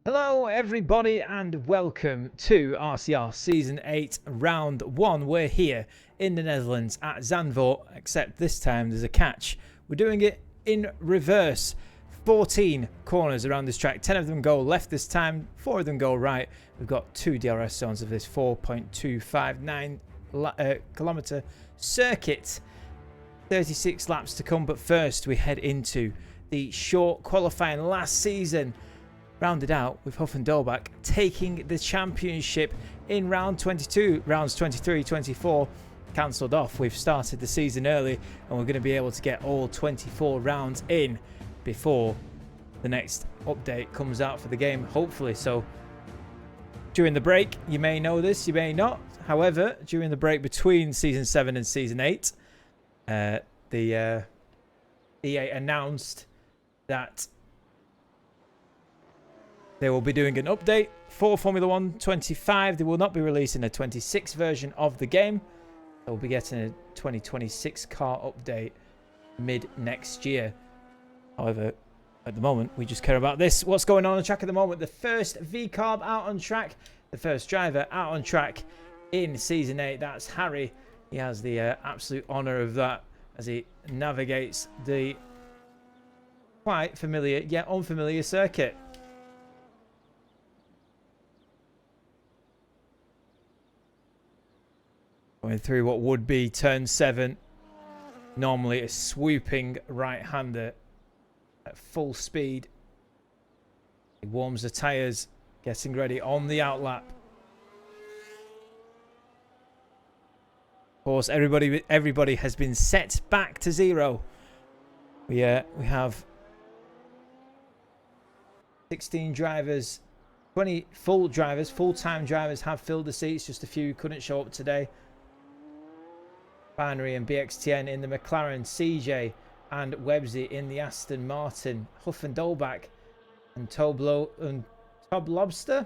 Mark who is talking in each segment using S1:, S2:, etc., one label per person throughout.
S1: Hello everybody and welcome to RCR Season 8 Round 1. We're here in the Netherlands at Zandvoort, except this time there's a catch. We're doing it in reverse. 14 corners around this track, 10 of them go left this time, 4 of them go right. We've got 2 DRS zones of this 4.259 kilometer circuit. 36 laps to come, but first we head into the short qualifying last season. Rounded out with Huff and Dolbach taking the championship in round 22. Rounds 23, 24 cancelled off. We've started the season early and we're going to be able to get all 24 rounds in before the next update comes out for the game, hopefully. So during the break, you may know this, you may not. However, during the break between Season 7 and Season 8, the EA announced that they will be doing an update for Formula 1 25. They will not be releasing a 26 version of the game. They'll be getting a 2026 car update mid next year. However, at the moment, we just care about this. What's going on the track at the moment? The first V-Carb out on track. The first driver out on track in Season 8. That's Harry. He has the absolute honour of that as he navigates the quite familiar yet unfamiliar circuit. Going through what would be turn 7. Normally a swooping right-hander at full speed. He warms the tyres, getting ready on the outlap. Of course, everybody has been set back to 0. We have 16 drivers, 20 full-time drivers have filled the seats. Just a few couldn't show up today. Binary and BXTN in the McLaren, CJ and Websy in the Aston Martin, Huff and Dolbach and Tob Lobster,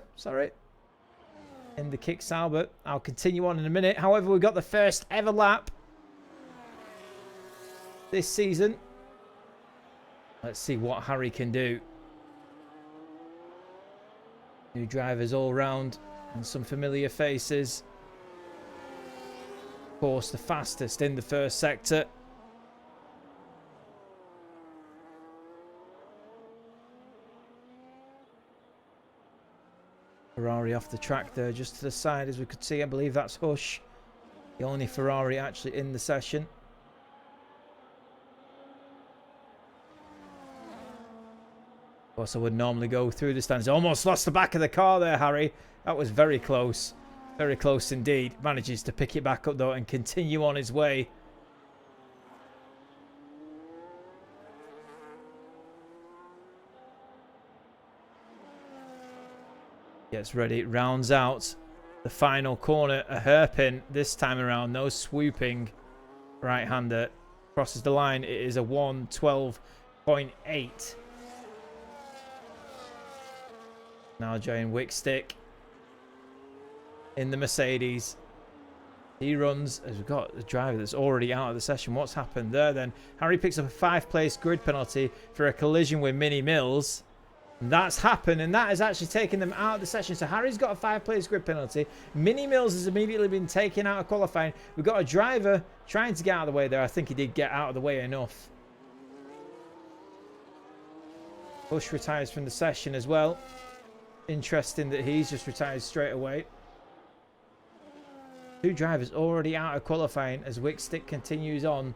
S1: in the Kick Sauber. I'll continue on in a minute. However, we've got the first ever lap this season. Let's see what Harry can do. New drivers all round and some familiar faces. Of course, the fastest in the first sector. Ferrari off the track there, just to the side as we could see. I believe that's Hush, the only Ferrari actually in the session. Of course, I would normally go through the stands. Almost lost the back of the car there, Harry. That was very close. Very close indeed. Manages to pick it back up though and continue on his way. Gets ready, rounds out the final corner. A hairpin this time around. No swooping right-hander. Crosses the line. It is a 1:12.8. Now join Wickstick in the Mercedes. He runs as we've got a driver that's already out of the session. What's happened there then? Harry picks up a 5th-place grid penalty for a collision with Mini Mills. And that's happened, and that has actually taken them out of the session. So Harry's got a 5th-place grid penalty. Mini Mills has immediately been taken out of qualifying. We've got a driver trying to get out of the way there. I think he did get out of the way enough. Bush retires from the session as well. Interesting that he's just retired straight away. 2 drivers already out of qualifying as Wickstick continues on.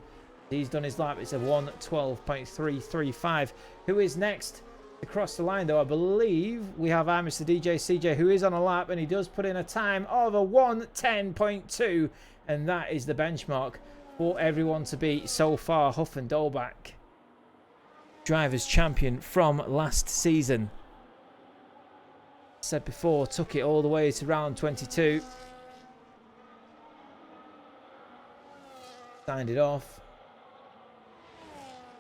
S1: He's done his lap. It's a 1:12.335. Who is next to cross the line though? I believe we have our Mr. DJ CJ, who is on a lap, and he does put in a time of a 1:10.2, and that is the benchmark for everyone to beat so far. Huff and Dolbach, drivers champion from last season. Said before, took it all the way to round 22. Signed it off.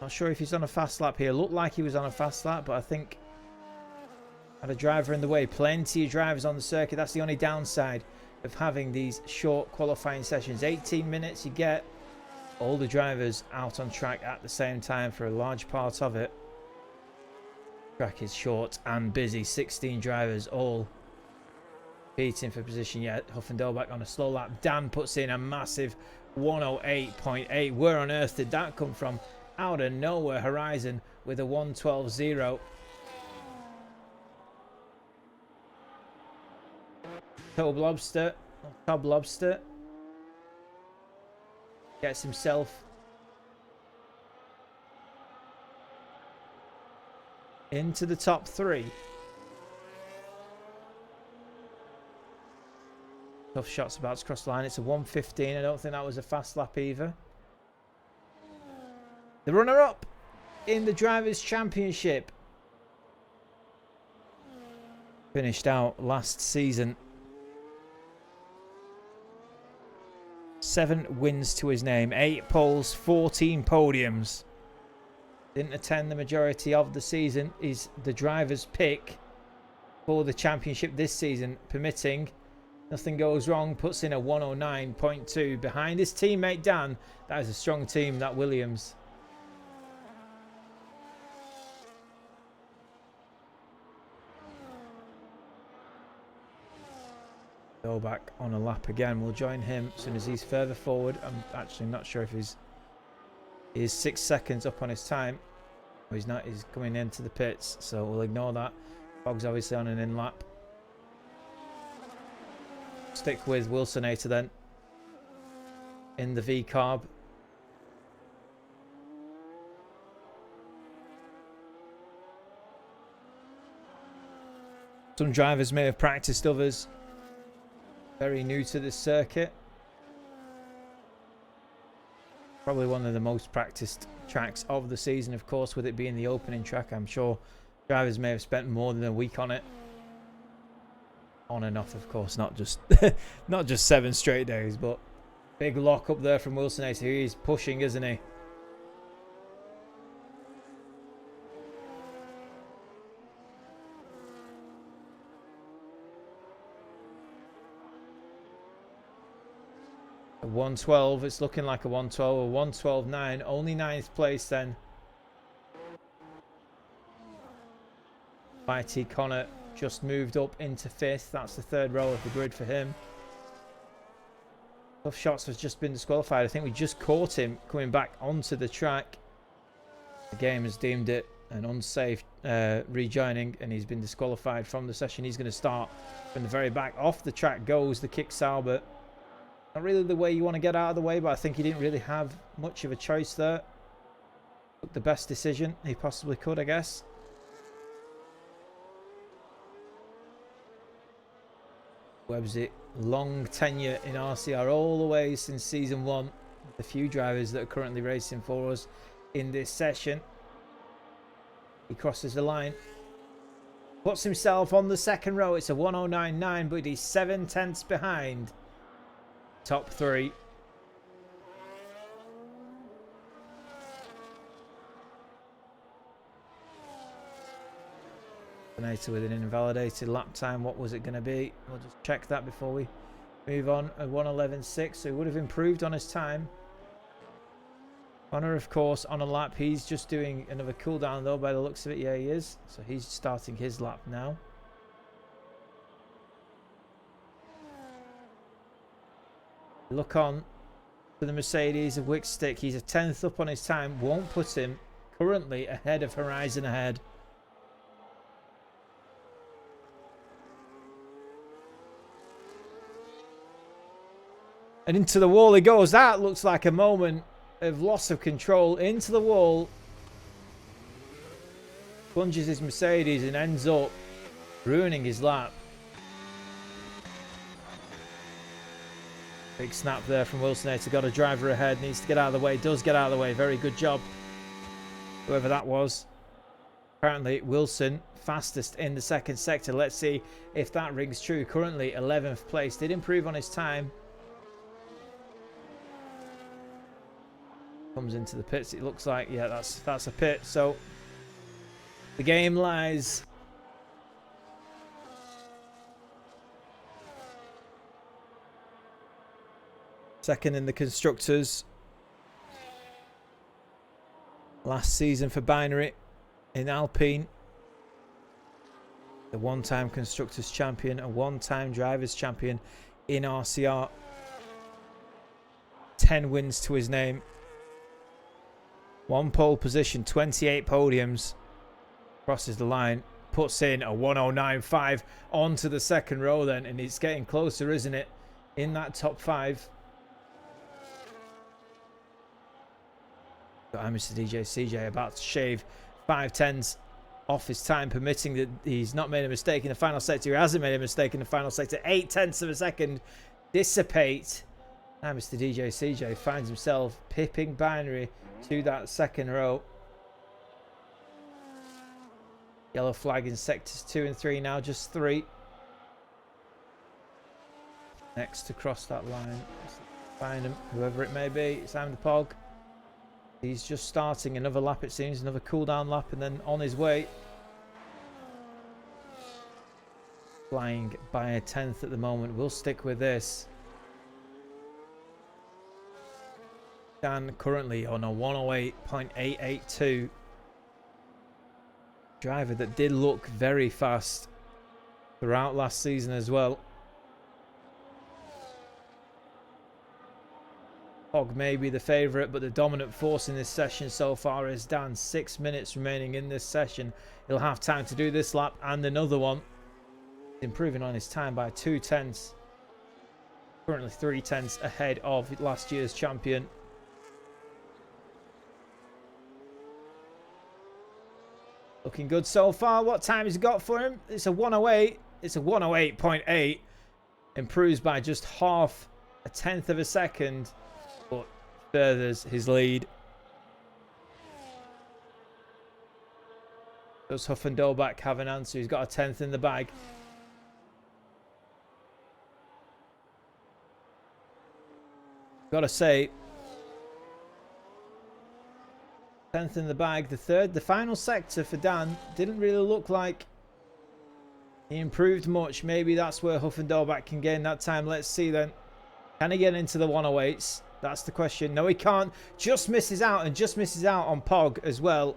S1: Not sure if he's on a fast lap here. Looked like he was on a fast lap, but I think had a driver in the way. Plenty of drivers on the circuit. That's the only downside of having these short qualifying sessions. 18 minutes, you get all the drivers out on track at the same time for a large part of it. Track is short and busy. 16 drivers all competing for position. Yeah, Huffendorback on a slow lap. Dan puts in a massive 108.8. Where on earth did that come from? Out of nowhere. Horizon with a 112.0. Tob Lobster gets himself into the top 3. Tough shots about to cross the line. It's a 1:15. I don't think that was a fast lap either. The runner-up in the Drivers' Championship finished out last season. 7 wins to his name, 8 poles, 14 podiums. Didn't attend the majority of the season. Is the driver's pick for the championship this season, permitting nothing goes wrong. Puts in a 109.2 behind his teammate Dan. That is a strong team, that Williams. Go back on a lap again. We'll join him as soon as he's further forward. I'm actually not sure if he's 6 seconds up on his time. Oh, he's not. He's coming into the pits, so we'll ignore that. Bog's obviously on an in lap. Stick with Wilsonator then in the V carb. Some drivers may have practiced, others very new to this circuit. Probably one of the most practiced tracks of the season, of course, with it being the opening track. I'm sure drivers may have spent more than a week on it. On and off, of course, not just not just 7 straight days, but big lock up there from Wilsonator. He's pushing, isn't he? A 112, it's looking like a 112, a 112.9, only 9th place then. Mighty Connor just moved up into 5th. That's the 3rd row of the grid for him. Tough Shots has just been disqualified. I think we just caught him coming back onto the track. The game has deemed it an unsafe rejoining, and he's been disqualified from the session. He's going to start from the very back. Off the track goes the Kick Sauber. Not really the way you want to get out of the way, but I think he didn't really have much of a choice there. Took the best decision he possibly could, I guess. Webb's long tenure in RCR all the way since season 1. The few drivers that are currently racing for us in this session. He crosses the line. Puts himself on the 2nd row. It's a 109.9, but he's 7 tenths behind top 3. With an invalidated lap time. What was it going to be? We'll just check that before we move on. A 111.6, so he would have improved on his time. Connor, of course, on a lap. He's just doing another cool down though, by the looks of it. Yeah, he is. So he's starting his lap now. Look on for the Mercedes of Wickstick. He's a 10th up on his time. Won't put him currently ahead of Horizon ahead. And into the wall he goes. That looks like a moment of loss of control. Into the wall. Plunges his Mercedes and ends up ruining his lap. Big snap there from Wilsonator. Got a driver ahead. Needs to get out of the way. Does get out of the way. Very good job, whoever that was. Apparently Wilson fastest in the 2nd sector. Let's see if that rings true. Currently 11th place. Did improve on his time. Comes into the pits. It looks like, yeah, that's a pit. So the game lies. Second in the constructors. Last season for Binary in Alpine. The one-time Constructors Champion, a one-time Drivers Champion in RCR. 10 wins to his name. 1 pole position, 28 podiums. Crosses the line, puts in a 109.5 onto the second row then, and it's getting closer, isn't it, in that top 5. But I'm Mr. DJ CJ about to shave 5/10s off his time, permitting that he's not made a mistake in the final sector. He hasn't made a mistake in the final sector. 0.8 of a second dissipate. Now Mr. DJ CJ finds himself pipping binary to that second row. Yellow flag in sectors 2 and 3 now, just 3. Next to cross that line. Find him, whoever it may be. Simon the Pog. He's just starting another lap, it seems. Another cool down lap and then on his way. Flying by a 10th at the moment. We'll stick with this. Dan currently on a 108.882. Driver that did look very fast throughout last season as well. Hog may be the favourite, but the dominant force in this session so far is Dan. 6 minutes remaining in this session. He'll have time to do this lap and another one. Improving on his time by 2/10. Currently 3/10 ahead of last year's champion. Looking good so far. What time has he got for him? It's a 108. It's a 108.8. Improves by just 0.5 of a second. But furthers his lead. Does Huff and Dolbach have an answer? He's got a 10th in the bag. Gotta say, 10th in the bag. The final sector for Dan didn't really look like he improved much. Maybe that's where Huff and Dolbach can gain that time. Let's see then. Can he get into the 108s? That's the question. No, he can't. Just misses out, and just misses out on Pog as well.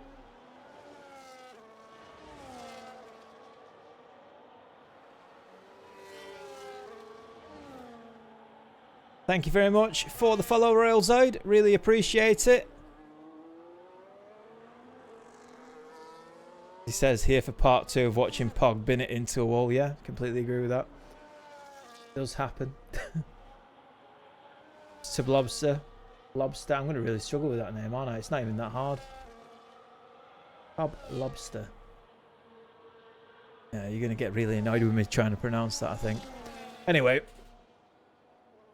S1: Thank you very much for the follow, Royal Zoid. Really appreciate it. He says here for part 2 of watching Pog bin it into a wall. Yeah, completely agree with that. It does happen. Sublobster. Lobster. I'm going to really struggle with that name, aren't I? It's not even that hard. Bob Lobster. Yeah, you're going to get really annoyed with me trying to pronounce that, I think. Anyway.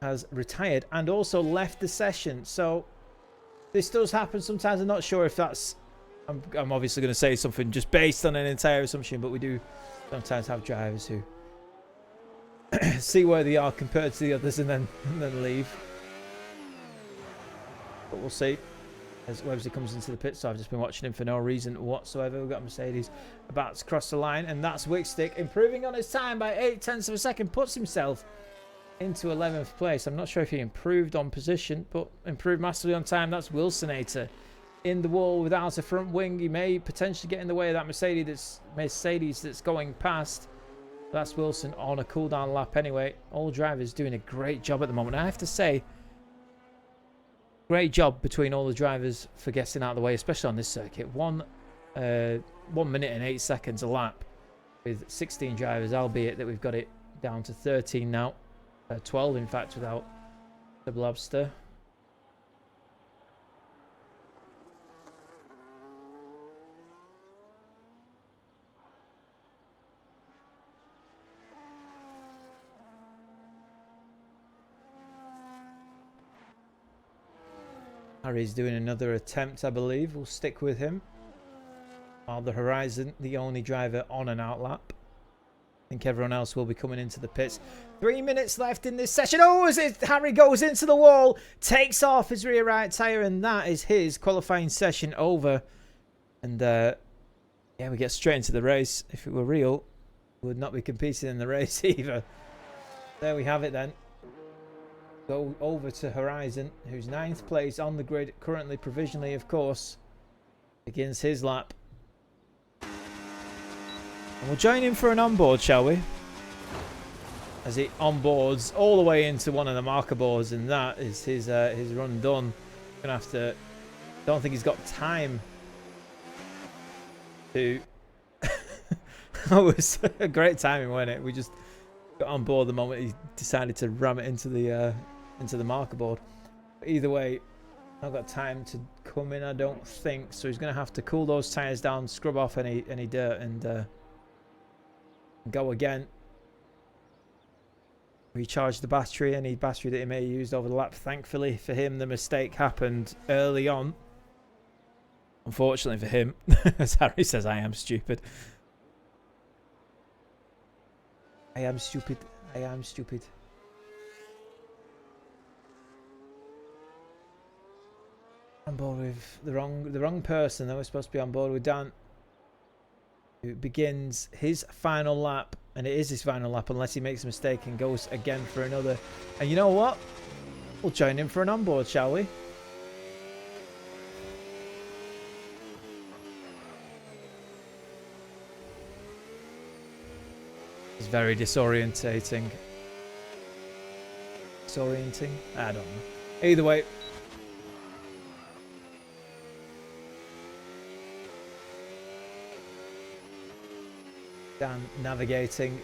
S1: Has retired and also left the session. So this does happen sometimes. I'm not sure if that's... I'm obviously going to say something just based on an entire assumption, but we do sometimes have drivers who see where they are compared to the others and then leave. But we'll see as Webster comes into the pit. So I've just been watching him for no reason whatsoever. We've got Mercedes about to cross the line, and that's Wickstick improving on his time by 0.8 of a second. Puts himself into 11th place. I'm not sure if he improved on position, but improved massively on time. That's Wilsonator in the wall without a front wing. He may potentially get in the way of that Mercedes that's going past. That's Wilson on a cooldown lap anyway. All drivers doing a great job at the moment. I have to say, great job between all the drivers for getting out of the way, especially on this circuit. 1 minute and 8 seconds a lap with 16 drivers, albeit that we've got it down to 13 now. 12 in fact without the Lobster. Harry's doing another attempt, I believe. We'll stick with him. While the Horizon, the only driver on an outlap. I think everyone else will be coming into the pits. 3 minutes left in this session. Oh, as Harry goes into the wall, takes off his rear right tyre, and that is his qualifying session over. And yeah, we get straight into the race. If it were real, we would not be competing in the race either. There we have it then. Go over to Horizon, who's 9th place on the grid, currently provisionally, of course. Begins his lap. And we'll join him for an onboard, shall we? As he onboards all the way into one of the marker boards, and that is his run done. Gonna have to. Don't think he's got time to. That was a great timing, wasn't it? We just got on board the moment he decided to ram it into the marker board. But either way, not got time to come in, I don't think. So he's gonna have to cool those tires down, scrub off any dirt, and go again. Recharge the battery, any battery that he may have used over the lap. Thankfully for him, the mistake happened early on. Unfortunately for him, as Harry says, I am stupid. I am stupid. I am stupid. On board with the wrong person that was supposed to be on board with Dan, who begins his final lap, and it is his final lap unless he makes a mistake and goes again for another. And you know what? We'll join him for an onboard, shall we? It's very disorientating. Disorienting? I don't know. Either way. Dan navigating.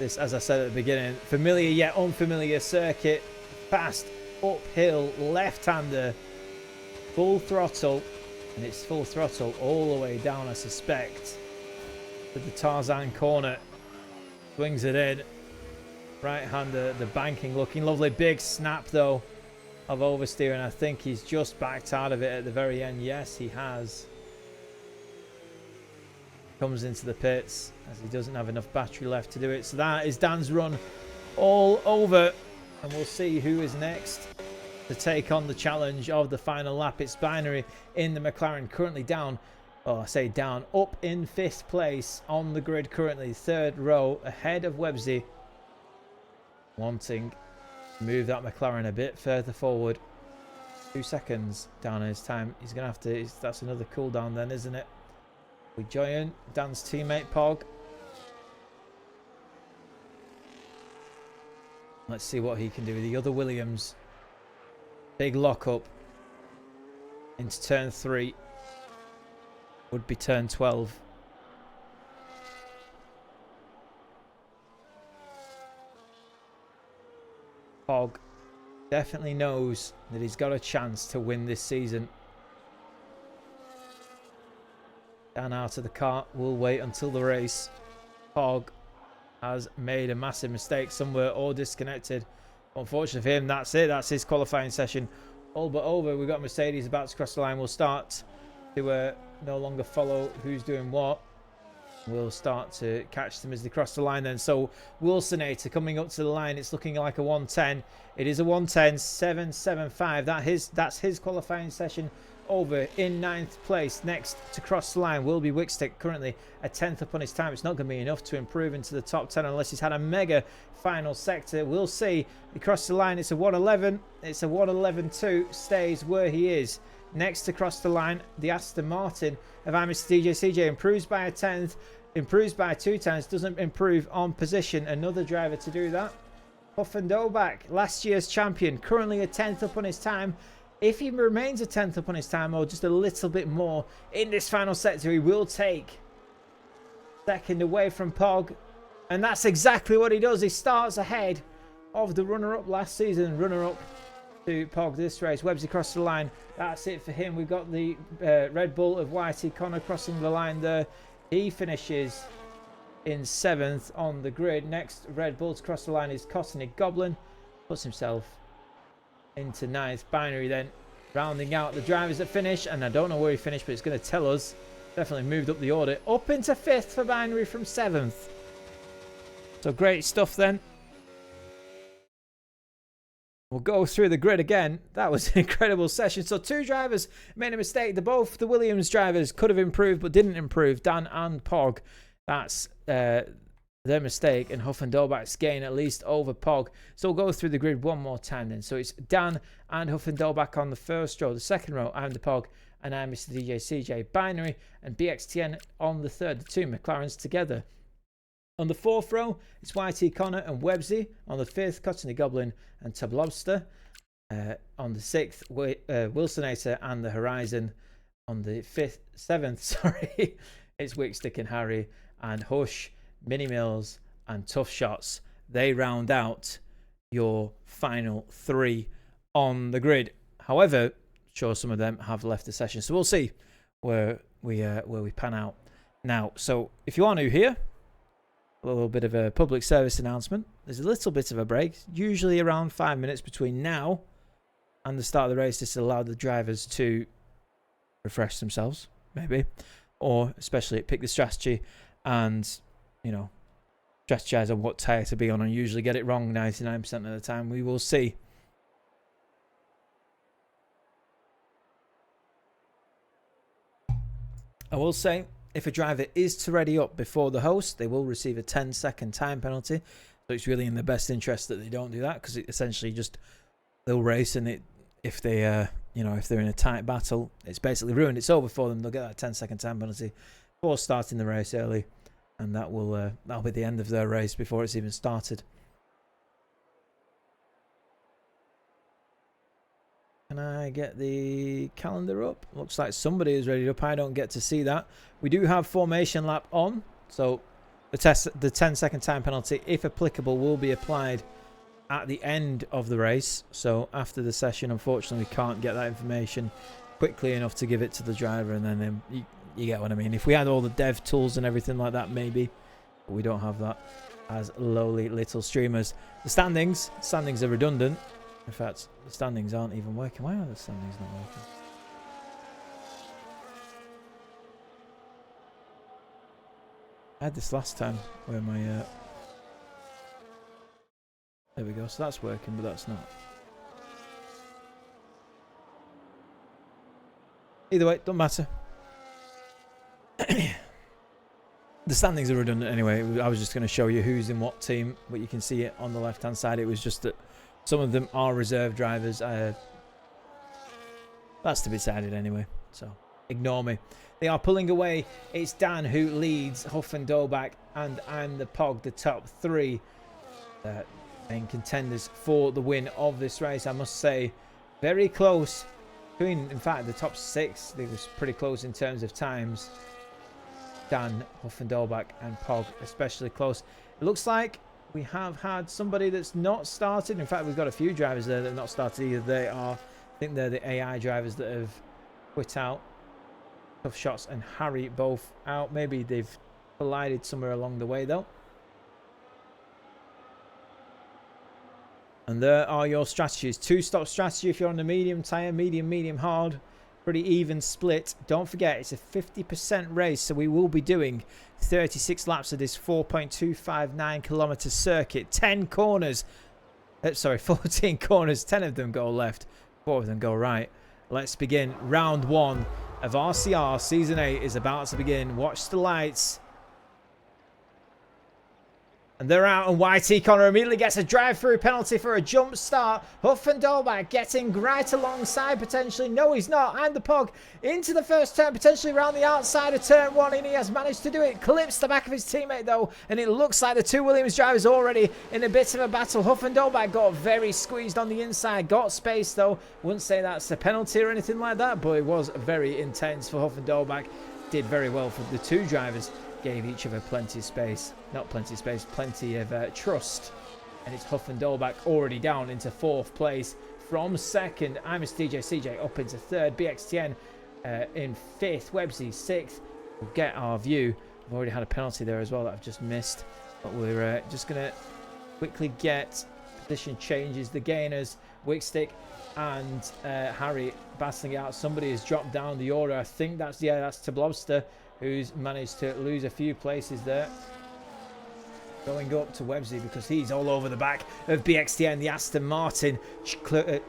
S1: This, as I said at the beginning, familiar yet unfamiliar circuit. Fast, uphill, left-hander, full throttle. And it's full throttle all the way down, I suspect, to the Tarzan corner. Swings it in. Right-hander, the banking looking lovely. Big snap, though, of oversteer, and I think he's just backed out of it at the very end. Yes, he has. Comes into the pits as he doesn't have enough battery left to do it. So that is Dan's run all over, and we'll see who is next to take on the challenge of the final lap. It's Binary in the McLaren, currently down, oh I say down, up in 5th place on the grid currently, 3rd row, ahead of Websy, wanting to move that McLaren a bit further forward. 2 seconds down in his time. He's gonna have to, that's another cooldown then, isn't it? We join Dan's teammate Pog. Let's see what he can do with the other Williams. Big lockup into turn 3. Would be turn 12. Pog definitely knows that he's got a chance to win this season. Dan out of the car. We'll wait until the race. Pog has made a massive mistake somewhere or disconnected. Unfortunately for him, that's it. That's his qualifying session all but over. We've got Mercedes about to cross the line. We'll start to no longer follow who's doing what. We'll start to catch them as they cross the line then. So Wilsonator coming up to the line. It's looking like a 110. It is a 110.775. That's his qualifying session over. In 9th place. Next to cross the line will be Wickstick, currently a 10th up on his time. It's not going to be enough to improve into the top 10 unless he's had a mega final sector. We'll see. He crossed the line. It's a 111. It's a 111.2. Stays where he is. Next to cross the line, the Aston Martin of Mr. DJ CJ improves by a 10th, improves by 2 tenths, doesn't improve on position. Another driver to do that. Huffendobach, last year's champion, currently a 10th up on his time. If he remains a 10th up on his time, or just a little bit more in this final sector, he will take 2nd away from Pog. And that's exactly what he does. He starts ahead of the runner-up last season, runner-up to Pog this race. Webb's across the line. That's it for him. We've got the Red Bull of Whitey Connor crossing the line there. He finishes in 7th on the grid. Next Red Bull to cross the line is Kosinic Goblin. Puts himself into 9th. Binary then rounding out the drivers that finish. And I don't know where he finished, but it's going to tell us. Definitely moved up the order. Up into 5th for Binary from 7th. So great stuff then. We'll go through the grid again. That was an incredible session. So 2 drivers made a mistake. Both the Williams drivers could have improved but didn't improve. Dan and Pog. That's the their mistake and Huff and Dolbach's gain at least over Pog. So we'll go through the grid one more time then. So it's Dan and Huff and Dolbach on the first row. The second row, I'm the Pog and I'm Mr. DJ CJ. Binary and BXTN on the third. The two McLarens together. On the fourth row, it's YT Connor and Websy. On the fifth, Cottony Goblin and Tablobster. On the sixth, Wilsonator and the Horizon. On the seventh, sorry, it's Wickstick and Harry and Hush, Mini Mills and Tough Shots. They round out your final three on the grid. However, sure, some of them have left the session, so we'll see where we pan out now. So if you are new here, a little bit of a public service announcement. There's a little bit of a break, usually around 5 minutes between now and the start of the race. This allows the drivers to refresh themselves, maybe, or especially pick the strategy and, you know, strategize on what tyre to be on, and usually get it wrong 99% of the time. We will see. I will say, if a driver is to ready up before the host, they will receive a 10-second time penalty. So it's really in their best interest that they don't do that, because it essentially just, they'll race, and if they you know, if they're in a tight battle, it's basically ruined. It's over for them. They'll get that 10-second time penalty for starting the race early, and that'll be the end of their race before it's even started. Can I get the calendar up? Looks like somebody is ready up. I don't get to see that. We do have formation lap on, so the 10-second time penalty, if applicable, will be applied at the end of the race. So after the session, unfortunately, we can't get that information quickly enough to give it to the driver, and then you get what I mean. If we had all the dev tools and everything like that, maybe, but we don't have that as lowly little streamers. The standings are redundant. In fact, the standings aren't even working. Why are the standings not working? I had this last time where my there we go. So that's working, but that's not. Either way, don't matter. The standings are redundant anyway. I was just going to show you who's in what team, but you can see it on the left-hand side. It was just that some of them are reserve drivers. That's to be decided anyway, so ignore me. They are pulling away. It's Dan who leads, Huff and Dolbach, and I'm the Pog, the top three main contenders for the win of this race. I must say, very close. Between, in fact, the top six, they was pretty close in terms of times. Dan, Huff and Dolbach, and Pog especially close. It looks like we have had somebody that's not started. In fact, we've got a few drivers there that have not started either. They are, I think they're the AI drivers that have quit out. Tough Shots and Harry both out. Maybe they've collided somewhere along the way though. And there are your strategies. Two-stop strategy if you're on the medium tyre, medium hard. Pretty even split. Don't forget, it's a 50% race, so we will be doing 36 laps of this 4.259 kilometer circuit. 10 corners. Sorry, 14 corners. 10 of them go left, 4 of them go right. Let's begin. Round 1 of RCR Season 8 is about to begin. Watch the lights. And they're out, and YT Connor immediately gets a drive-through penalty for a jump start. Huff and Dolbach getting right alongside potentially. No, he's not. And the Pog into the first turn, potentially around the outside of turn 1, and he has managed to do it. Clips the back of his teammate though, and it looks like the two Williams drivers already in a bit of a battle. Huff and Dolbach got very squeezed on the inside, got space though. Wouldn't say that's a penalty or anything like that, but it was very intense for Huff and Dolbach. Did very well for the two drivers. Gave each other plenty of space. Not plenty of space, plenty of trust. And it's Huff and Dolbach already down into 4th place. From 2nd, I'm DJ CJ up into 3rd. BXTN in 5th. Websy 6th. We'll get our view. I've already had a penalty there as well that I've just missed. But we're just going to quickly get position changes. The gainers, Wickstick and Harry battling it out. Somebody has dropped down the order. I think that's Tablobster, who's managed to lose a few places there. Going up to Websy because he's all over the back of BXTN. The Aston Martin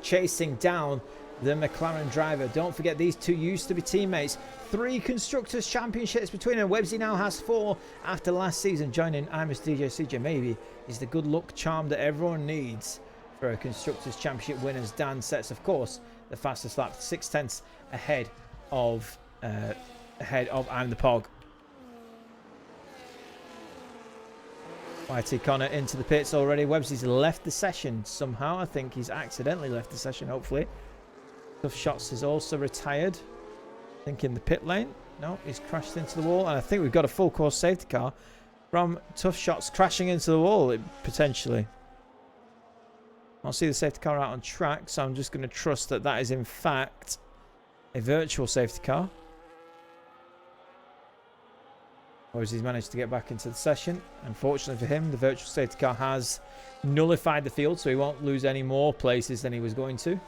S1: chasing down the McLaren driver. Don't forget, these two used to be teammates. 3 Constructors Championships between them. Websy now has 4 after last season. Joining Imus DJ CJ maybe is the good luck charm that everyone needs for a Constructors Championship win, as Dan sets, of course, the fastest lap, 6/10 ahead of I'm the Pog. YT Connor into the pits already. Websy's left the session somehow. I think he's accidentally left the session, hopefully. Tough Shots is also retired. I think in the pit lane. No, he's crashed into the wall. And I think we've got a full course safety car from Tough Shots crashing into the wall, potentially. I'll see the safety car out on track, so I'm just going to trust that that is in fact a virtual safety car. Or has he managed to get back into the session? Unfortunately for him, the virtual safety car has nullified the field, so he won't lose any more places than he was going to.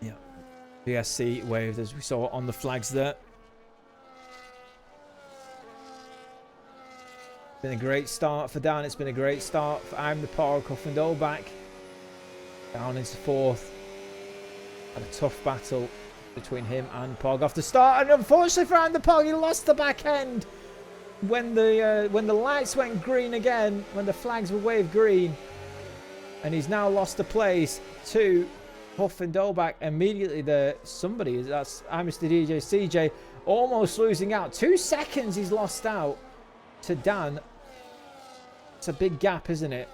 S1: Yeah. VSC waved as we saw on the flags there. Been a great start for Dan. It's been a great start for I'm the Pog. Huffendoll back down into 4th. Had a tough battle between him and Pog off the start, and unfortunately for I'm the Pog, he lost the back end when the lights went green again, when the flags were waved green, and he's now lost the place to Huffendoll back immediately. Somebody, that's Mr. DJ CJ, almost losing out. 2 seconds he's lost out to Dan. It's a big gap, isn't it?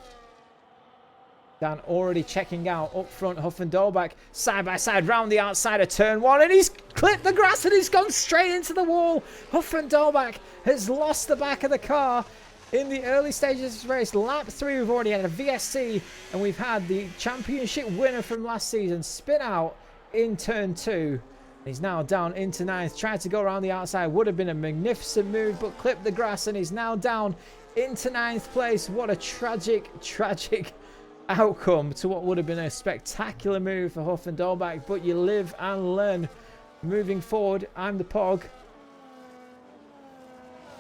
S1: Dan already checking out up front. Huffendoll back side by side round the outside of turn 1, and he's clipped the grass and he's gone straight into the wall. Huffendoll back has lost the back of the car in the early stages of this race. Lap 3, we've already had a VSC, and we've had the championship winner from last season spin out in turn 2. He's now down into 9th. Tried to go around the outside. Would have been a magnificent move, but clipped the grass, and he's now down into 9th place. What a tragic, tragic outcome to what would have been a spectacular move for Huffendoll back. But you live and learn. Moving forward, I'm the Pog.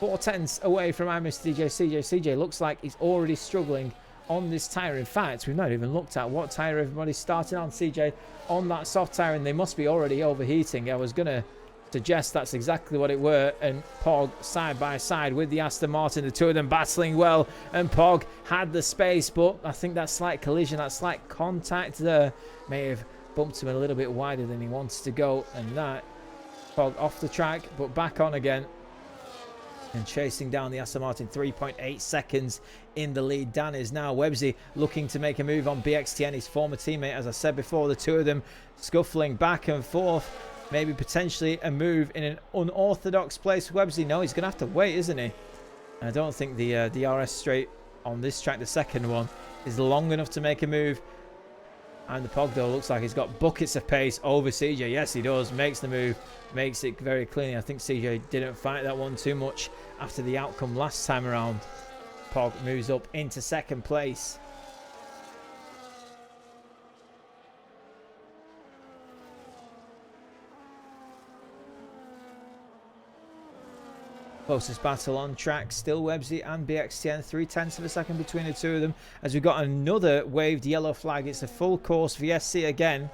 S1: 4/10 away from Imus DJ CJ. CJ looks like he's already struggling on this tyre. In fact, we've not even looked at what tyre everybody's starting on. CJ on that soft tyre, and they must be already overheating. I was going to suggest that's exactly what it were. And Pog side by side with the Aston Martin, the two of them battling well, and Pog had the space, but I think that slight collision, that slight contact there may have bumped him a little bit wider than he wanted to go, and that Pog off the track but back on again and chasing down the Aston Martin. 3.8 seconds in the lead. Dan is now. Websy looking to make a move on BXTN, his former teammate. As I said before, the two of them scuffling back and forth. Maybe potentially a move in an unorthodox place. Websy, no, he's going to have to wait, isn't he? And I don't think the DRS straight on this track, the second one, is long enough to make a move. And the Pog, though, looks like he's got buckets of pace over CJ. Yes, he does. Makes the move. Makes it very clean. I think CJ didn't fight that one too much after the outcome last time around. Pog moves up into 2nd place. Closest battle on track, still Websy and BXTN. 0.3 of a second between the two of them. As we've got another waved yellow flag. It's a full course VSC again.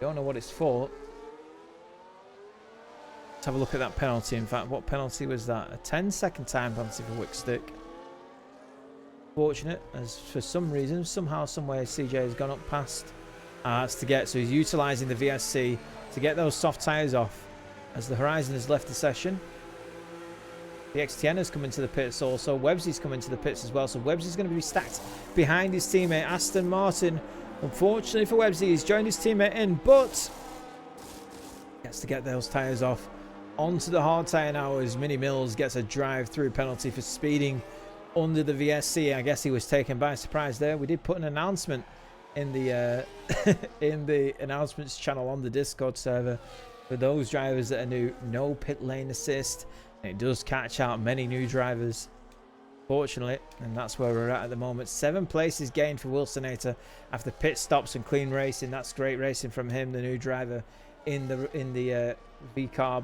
S1: Don't know what it's for. Let's have a look at that penalty. In fact, what penalty was that? A 10-second time penalty for Wickstick. Fortunate, as for some reason, somehow, somewhere, CJ has gone up past to get, so he's utilising the VSC to get those soft tyres off as the Horizon has left the session. The XTN has come into the pits also. Websy's come into the pits as well, so Websy's going to be stacked behind his teammate Aston Martin. Unfortunately for Websy, he's joined his teammate in, but gets to get those tyres off. Onto the hard tyre now as Mini Mills gets a drive-through penalty for speeding under the VSC. I guess he was taken by surprise there. We did put an announcement in the in the announcements channel on the Discord server for those drivers that are new. No pit lane assist. It does catch out many new drivers, fortunately, and that's where we're at the moment. 7 places gained for Wilsonator after pit stops and clean racing. That's great racing from him, the new driver in the V-Carb.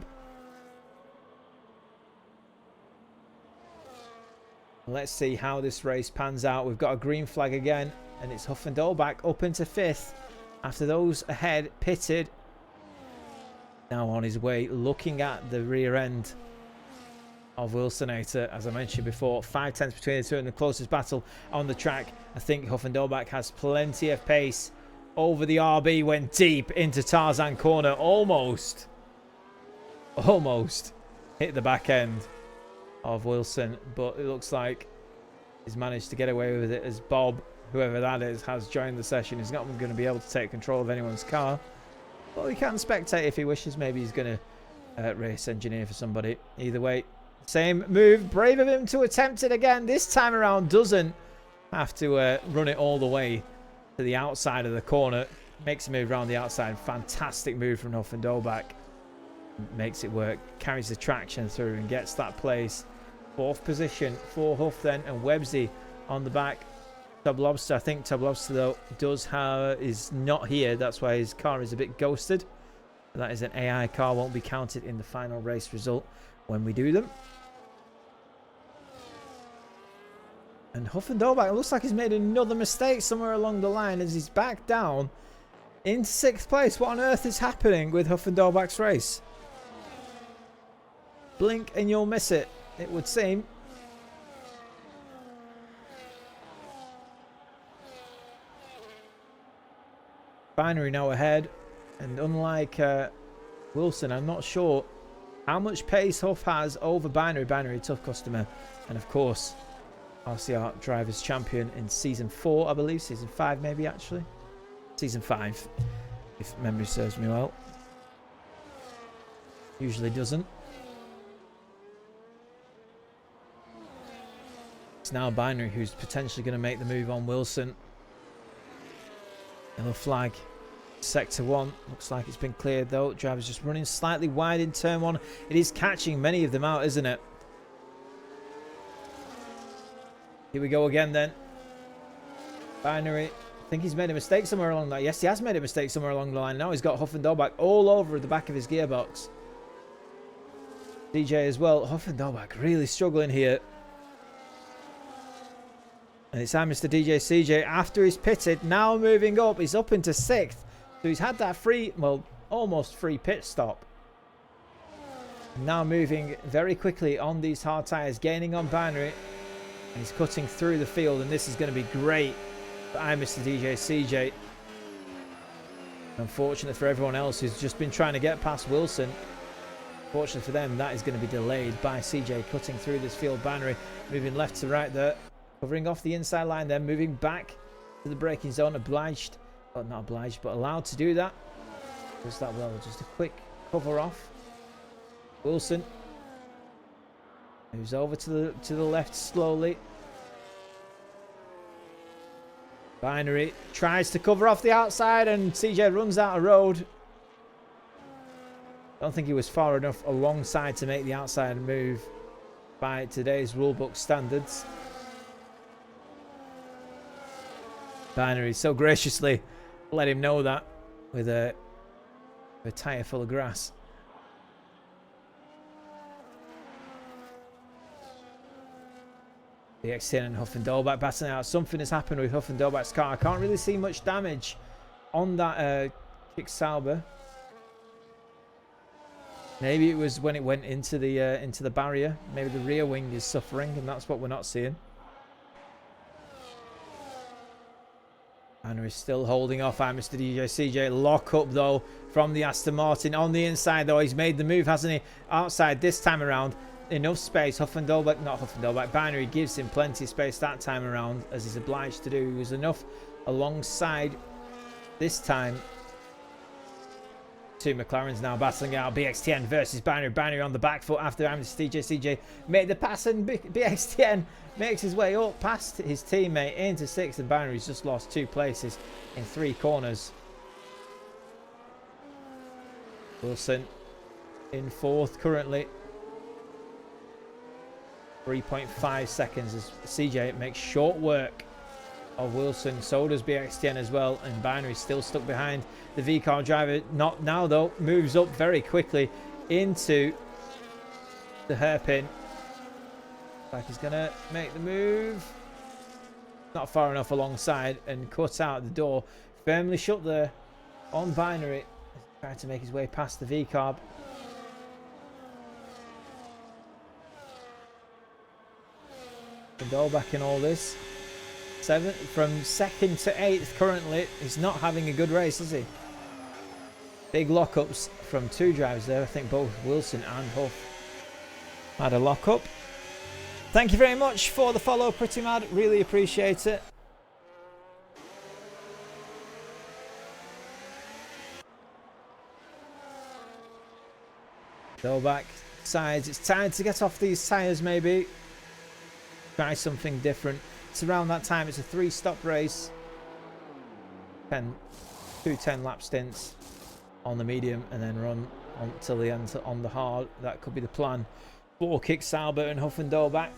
S1: Let's see how this race pans out. We've got a green flag again, and it's Huff and Dolbach up into 5th after those ahead pitted. Now on his way, looking at the rear end of Wilsonator. As I mentioned before, 5 tenths between the two in the closest battle on the track. I think Huff and Dolbach has plenty of pace over the RB, went deep into Tarzan corner, almost hit the back end of Wilson, but it looks like he's managed to get away with it as Bob, whoever that is, has joined the session. He's not going to be able to take control of anyone's car, but he can spectate if he wishes. Maybe he's going to race engineer for somebody. Either way, same move. Brave of him to attempt it again. This time around doesn't have to run it all the way to the outside of the corner. Makes a move around the outside. Fantastic move from Huff and Dolbach. Makes it work. Carries the traction through and gets that place. 4th position for Huff then, and Websy on the back. Tub Lobster, I think Tub Lobster though is not here. That's why his car is a bit ghosted. That is an AI car, won't be counted in the final race result when we do them. And Huff and Dolbach, it looks like he's made another mistake somewhere along the line as he's back down into 6th place. What on earth is happening with Huff and Dolbach's race? Blink and you'll miss it, it would seem. Binary now ahead, and unlike Wilson, I'm not sure how much pace Huff has over Binary. Binary, tough customer, and of course RCR Drivers Champion in Season 4, I believe. Season 5 maybe, actually. Season 5, if memory serves me well. Usually doesn't. It's now Binary who's potentially going to make the move on Wilson. Yellow flag. Sector 1. Looks like it's been cleared though. Driver's just running slightly wide in turn 1. It is catching many of them out, isn't it? Here we go again then. Binary. I think he's made a mistake somewhere along that. Yes, he has made a mistake somewhere along the line. Now he's got Huff and Dolbach all over the back of his gearbox. DJ as well. Huff and Dolbach really struggling here. And it's our Mr. DJ CJ after he's pitted. Now moving up. He's up into 6th. So he's had that free, well, almost free pit stop. Now moving very quickly on these hard tyres. Gaining on Binary. And he's cutting through the field. And this is going to be great for our Mr. DJ CJ. Unfortunate for everyone else who's just been trying to get past Wilson. Fortunately for them, that is going to be delayed by CJ cutting through this field. Binary moving left to right there. Covering off the inside line then, moving back to the braking zone. Obliged, well, not obliged, but allowed to do that. Does that well. Just a quick cover off. Wilson moves over to the left slowly. Binary tries to cover off the outside and CJ runs out of road. I don't think he was far enough alongside to make the outside move by today's rulebook standards. Binary so graciously let him know that with a tyre full of grass. The XTN and Huff and Dolbach battling out. Something has happened with Huff and Dolbach's car. I can't really see much damage on that kick Sauber. Maybe it was when it went into the barrier. Maybe the rear wing is suffering, and that's what we're not seeing. And we're still holding off our Mr. DJ CJ. Lock up though from the Aston Martin on the inside though. He's made the move, hasn't he? Outside this time around. Enough space. Huff and Dolbach, not Huff and Dolbach. Binary gives him plenty of space that time around, as he's obliged to do. He was enough alongside this time. Two McLarens now battling out. BXTN versus Binary. Binary on the back foot after Mr. DJ CJ made the pass, and BXTN makes his way up past his teammate into 6th, and Binary's just lost 2 places in 3 corners. Wilson in 4th currently. 3.5 seconds as CJ makes short work of Wilson. So does BXTN as well, and Binary still stuck behind the V-car driver. Not now though. Moves up very quickly into the hairpin. Like he's gonna make the move. Not far enough alongside and cut out the door. Firmly shut there on Binary. Trying to make his way past the V-carb. And all back in all this. From second to 8th currently. He's not having a good race, is he? Big lockups from two drivers there. I think both Wilson and Huff had a lockup. Thank you very much for the follow, Pretty Mad. Really appreciate it. Go back sides. It's time to get off these tyres maybe. Try something different. It's around that time. It's a 3-stop race. 2 10-lap stints on the medium and then run until the end on the hard. That could be the plan. 4 kicks Albert and Huff and Dolbach.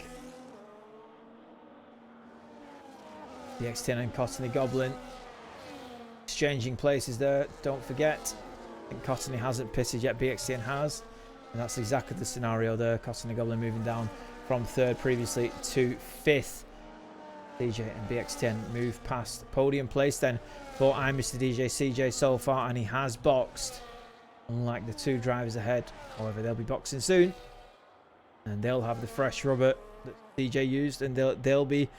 S1: The X10 and Cottony Goblin exchanging places there. Don't forget, I think Cottony hasn't pitted yet. BXTN has, and that's exactly the scenario there. Cottony Goblin moving down from 3rd previously to 5th. DJ and BX10 move past podium place then for I'm Mr. DJ CJ so far, and he has boxed, unlike the 2 drivers ahead. However, they'll be boxing soon, and they'll have the fresh rubber that DJ used, and they'll be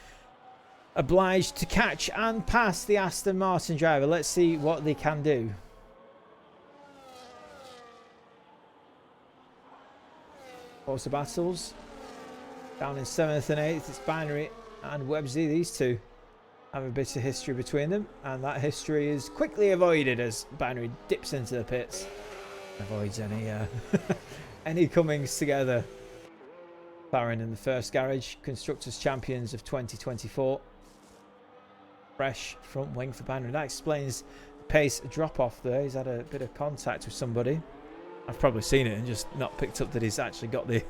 S1: obliged to catch and pass the Aston Martin driver. Let's see what they can do. Close the battles. Down in 7th and 8th, it's Binary and Websy. These two have a bit of history between them, and that history is quickly avoided as Binary dips into the pits. Avoids any any comings together. McLaren in the first garage, Constructors Champions of 2024. Fresh front wing for Binary. That explains the pace drop off there. He's had a bit of contact with somebody. I've probably seen it and just not picked up that he's actually got the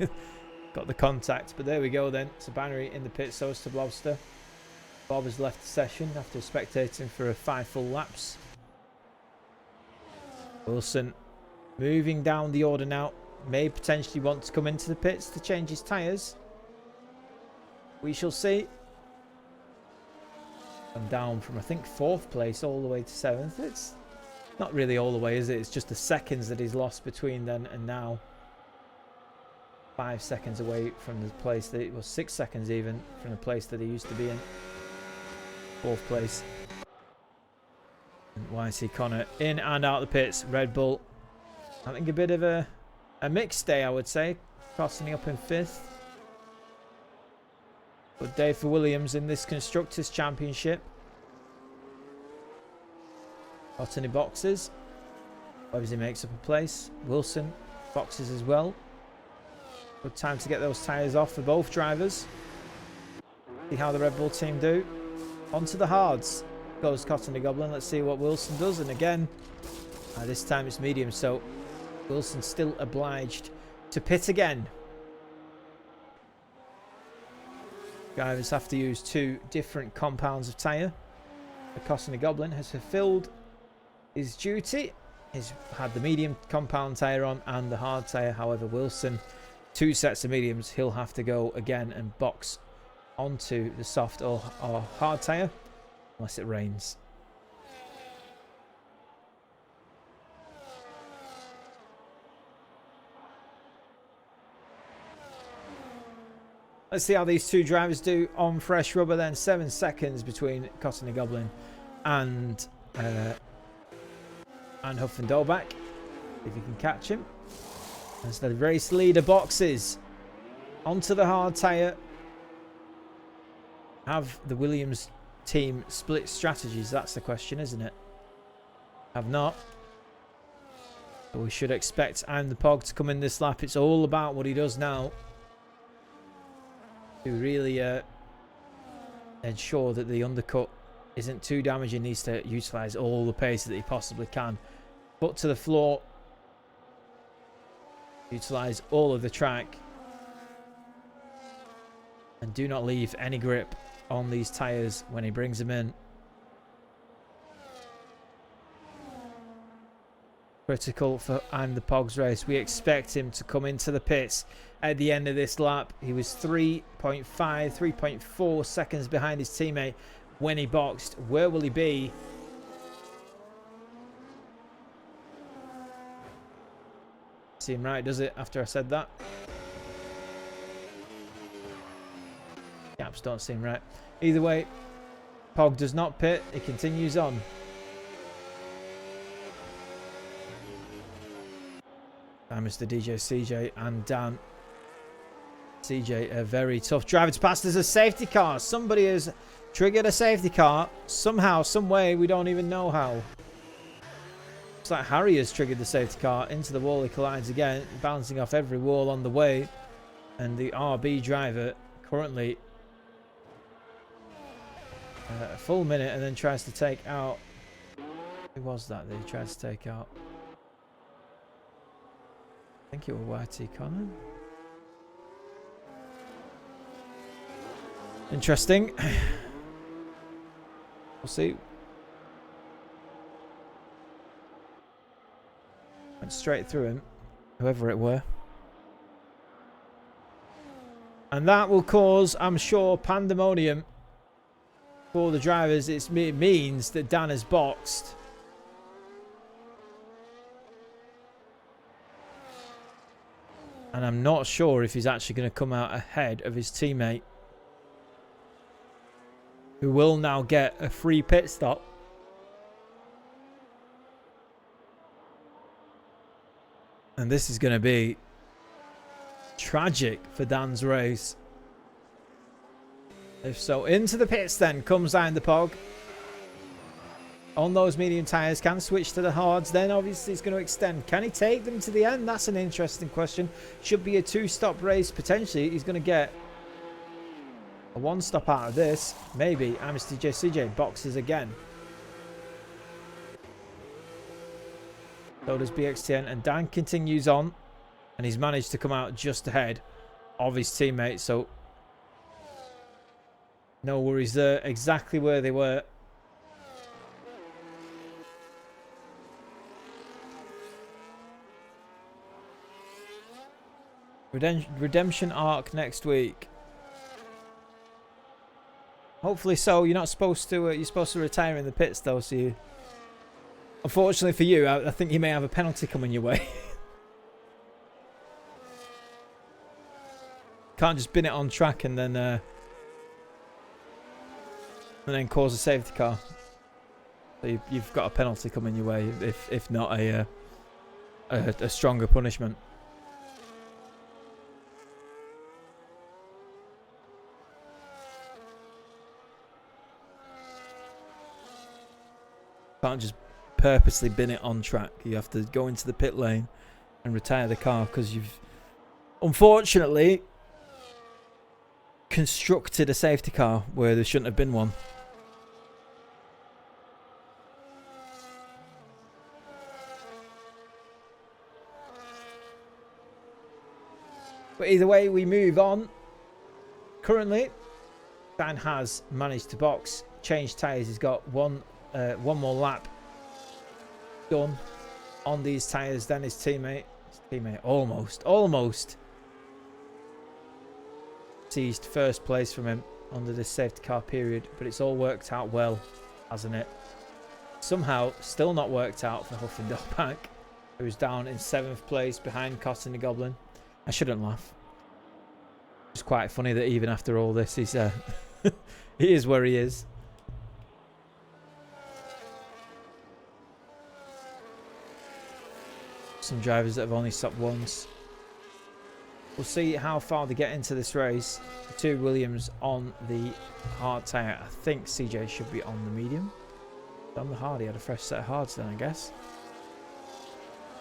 S1: got the contact. But there we go then. So Binary in the pit, so is to Blobster. Bob has left the session after spectating for 5 full laps. Wilson moving down the order now. May potentially want to come into the pits to change his tyres. We shall see. And down from I think 4th place all the way to 7th. It's not really all the way, is it? It's just the seconds that he's lost between then and now. 5 seconds away from the place that it was, 6 seconds even from the place that he used to be in. 4th place. And YC Connor in and out of the pits. Red Bull having a bit of a mixed day, I would say. Crossing up in 5th. Good day for Williams in this Constructors Championship. Cottony boxes. Websy makes up a place. Wilson boxes as well. Good time to get those tyres off for both drivers. See how the Red Bull team do. Onto the hards goes Cottony Goblin. Let's see what Wilson does. And again, this time it's medium, so Wilson's still obliged to pit again. Drivers have to use 2 different compounds of tyre. The Cottony Goblin has fulfilled his duty. He's had the medium compound tyre on and the hard tyre. However, Wilson, 2 sets of mediums. He'll have to go again and box onto the soft or hard tyre unless it rains. Let's see how these 2 drivers do on fresh rubber then. 7 seconds between Cottony Goblin and Huff and Dolbach. If you can catch him. As the race leader boxes onto the hard tyre. Have the Williams team split strategies? That's the question, isn't it? Have not. But we should expect I'm the Pog to come in this lap. It's all about what he does now to really ensure that the undercut isn't too damaging. Needs to utilise all the pace that he possibly can. Foot to the floor. Utilise all of the track. And do not leave any grip on these tyres when he brings them in. critical for and the Pogs race. We expect him to come into the pits at the end of this lap. He was 3.4 seconds behind his teammate when he boxed. Where will he be? Seem right, does it, after I said that? Gaps don't seem right. Either way, Pog does not pit. He continues on. Mr. DJ, CJ and Dan. CJ, a very tough driver to pass. There's a safety car. Somebody has triggered a safety car. Somehow, some way, we don't even know how. It's like Harry has triggered the safety car into the wall. He collides again, bouncing off every wall on the way. And the RB driver currently a full minute and then tries to take out. Who was that he tried to take out? I think it was YT Connor. Interesting. We'll see. Went straight through him, whoever it were. And that will cause, I'm sure, pandemonium for the drivers. It means that Dan has boxed. And I'm not sure if he's actually going to come out ahead of his teammate, who will now get a free pit stop. And this is going to be tragic for Dan's race. If so, into the pits then comes down the Pog. On those medium tyres, can switch to the hards. Then obviously it's going to extend. Can he take them to the end? That's an interesting question. Should be a 2-stop race. Potentially he's going to get a 1-stop out of this. Maybe. Mr. CJ boxes again. So does BXTN, and Dan continues on, and he's managed to come out just ahead of his teammate, so no worries there. Exactly where they were. Redemption arc next week. Hopefully so. You're not supposed to. You're supposed to retire in the pits though, so you. Unfortunately for you, I think you may have a penalty coming your way. Can't just bin it on track and then cause a safety car. So you've got a penalty coming your way, if not a stronger punishment. Can't just purposely bin it on track. You have to go into the pit lane and retire the car because you've unfortunately constructed a safety car where there shouldn't have been one. But either way, we move on. Currently, Dan has managed to box, change tyres. He's got one more lap done on these tyres. Then his teammate almost seized first place from him under this safety car period, but it's all worked out well, hasn't it? Somehow still not worked out for Huffingdorf, who's down in 7th place behind Cotton the Goblin. I shouldn't laugh. It's quite funny that even after all this he's he is where he is. Some drivers that have only stopped once. We'll see how far they get into this race. The two Williams on the hard tyre. I think CJ should be on the medium. On the hard, he had a fresh set of hards then, I guess.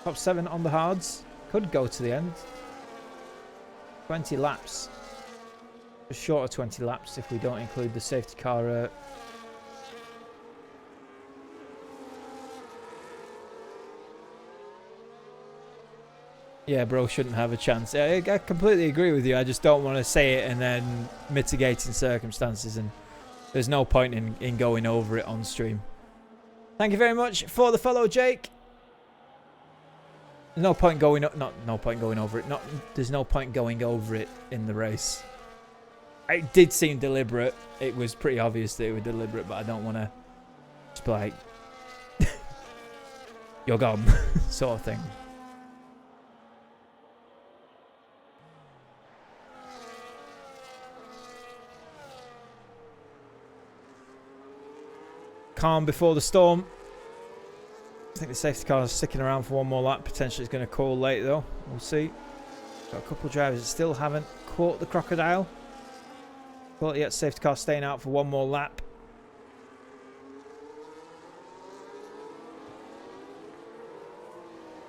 S1: Top 7 on the hards. Could go to the end. 20 laps. Just short of 20 laps if we don't include the safety car. Yeah, bro shouldn't have a chance. I completely agree with you. I just don't want to say it and then mitigating circumstances, and there's no point in going over it on stream. Thank you very much for the follow, Jake. No point going up. No point going over it. There's no point going over it in the race. It did seem deliberate. It was pretty obvious that it was deliberate, but I don't want to just be like, you're gone, sort of thing. Calm before the storm. I think the safety car is sticking around for one more lap. Potentially it's going to call late though. We'll see. Got a couple of drivers that still haven't caught the crocodile. Well, yet safety car staying out for one more lap.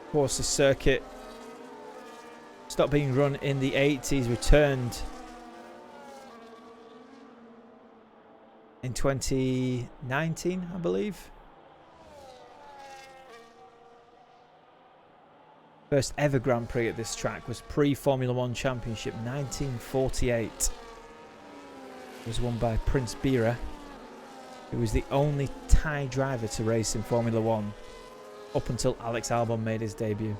S1: Of course, the circuit stopped being run in the 80s, returned in 2019, I believe. First ever Grand Prix at this track was pre-Formula One Championship 1948. It was won by Prince Bira, who was the only Thai driver to race in Formula One up until Alex Albon made his debut.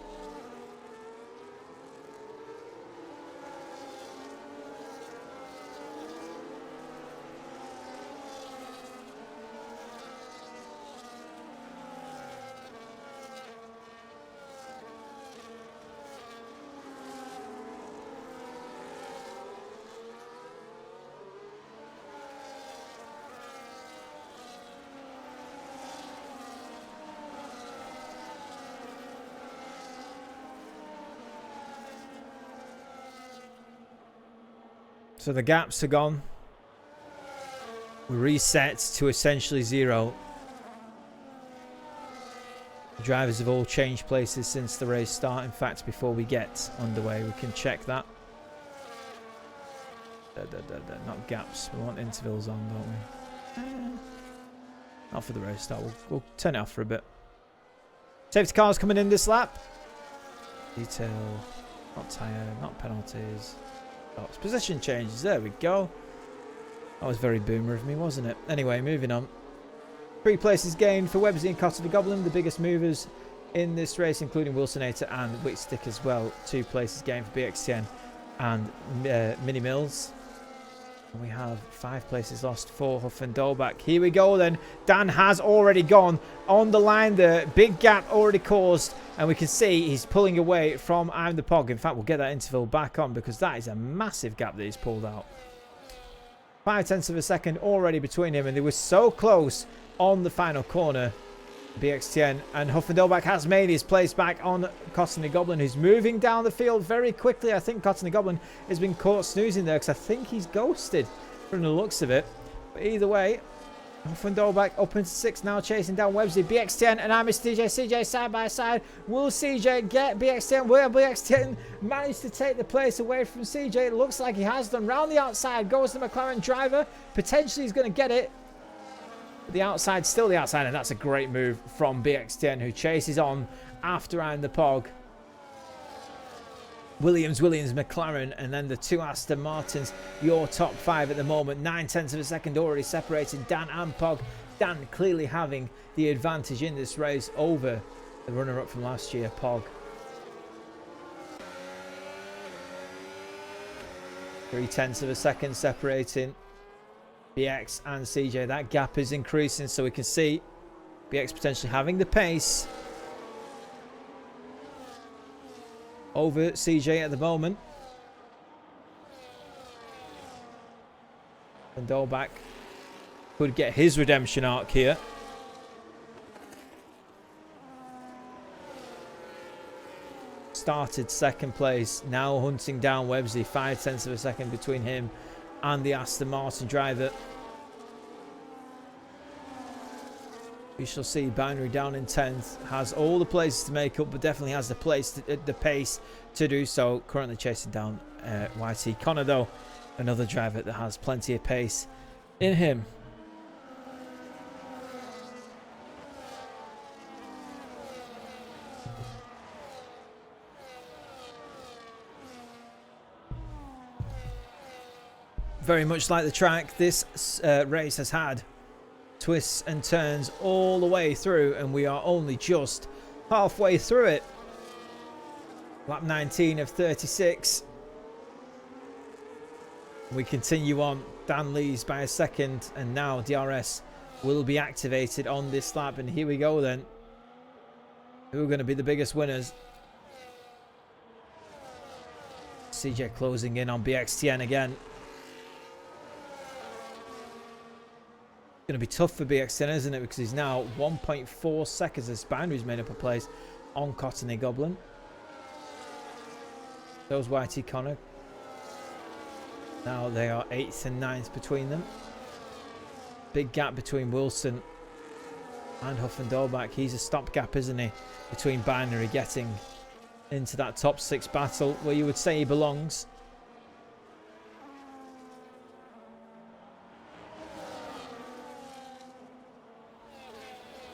S1: So the gaps are gone. We reset to essentially zero. The drivers have all changed places since the race start. In fact, before we get underway, we can check that. Not gaps. We want intervals on, don't we? Not for the race start. We'll turn it off for a bit. Safety cars coming in this lap. Detail. Not tyre. Not penalties. Position changes. There we go. That was very boomer of me, wasn't it? Anyway, moving on. 3 places gained for Websy and Cotter the Goblin, the biggest movers in this race, including Wilsonator and Whitstick as well. 2 places gained for BX10 and Mini Mills. And we have 5 places lost for Huff and Dolbach. Here we go then. Dan has already gone on the line there. Big gap already caused. And we can see he's pulling away from I'm the Pog. In fact, we'll get that interval back on because that is a massive gap that he's pulled out. 0.5 of a second already between him. And they were so close on the final corner. BX10 and Huff and Dolbach has made his place back on Cotton the Goblin, who's moving down the field very quickly. I think Cotton the Goblin has been caught snoozing there because I think he's ghosted from the looks of it. But either way, Huff and Dolbach up into 6th now, chasing down Websy. BX10 and I'm CJ side by side. Will CJ get BX10? Will BX10 manage to take the place away from CJ? It looks like he has done. Round the outside goes the McLaren driver. Potentially he's going to get it. The outside, still the outside, and that's a great move from BX10, who chases on after I'm the Pog. Williams, McLaren, and then the 2 Aston Martins, your top 5 at the moment. 0.9 of a second already separating Dan and Pog. Dan clearly having the advantage in this race over the runner-up from last year, Pog. 0.3 of a second separating BX and CJ. That gap is increasing, so we can see BX potentially having the pace over CJ at the moment. And Dolbach could get his redemption arc here. Started 2nd place, now hunting down Websy. 0.5 of a second between him and the Aston Martin driver. We shall see. Binary down in 10th. Has all the places to make up, but definitely has the pace to do so. Currently chasing down YT. Connor, though, another driver that has plenty of pace in him. Very much like the track, this race has had twists and turns all the way through, and we are only just halfway through it. Lap 19 of 36. We continue on. Dan leads by a second, and now DRS will be activated on this lap. And here we go then. Who are going to be the biggest winners? CJ closing in on BXTN again. Going to be tough for BXTN, isn't it? Because he's now 1.4 seconds as Binary's made up a place on Cottony Goblin. Those YT Connor. Now they are 8th and 9th between them. Big gap between Wilson and Huff and Dolbach. He's a stopgap, isn't he? Between Binary getting into that top 6 battle where you would say he belongs.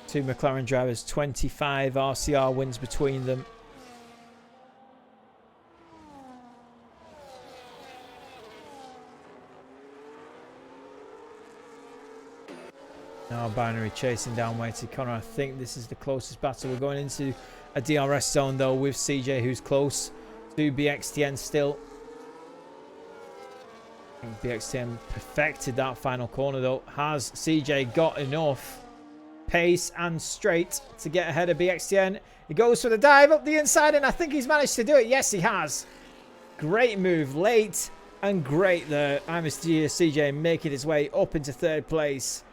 S1: Two McLaren drivers, 25 RCR wins between them. Now Binary chasing down Whitey Connor. I think this is the closest battle. We're going into a DRS zone though with CJ, who's close to BXTN still. I think BXTN perfected that final corner though. Has CJ got enough pace and straight to get ahead of BXTN? He goes for the dive up the inside, and I think he's managed to do it. Yes, he has. Great move late and great there. Amistyr CJ making his way up into 3rd place.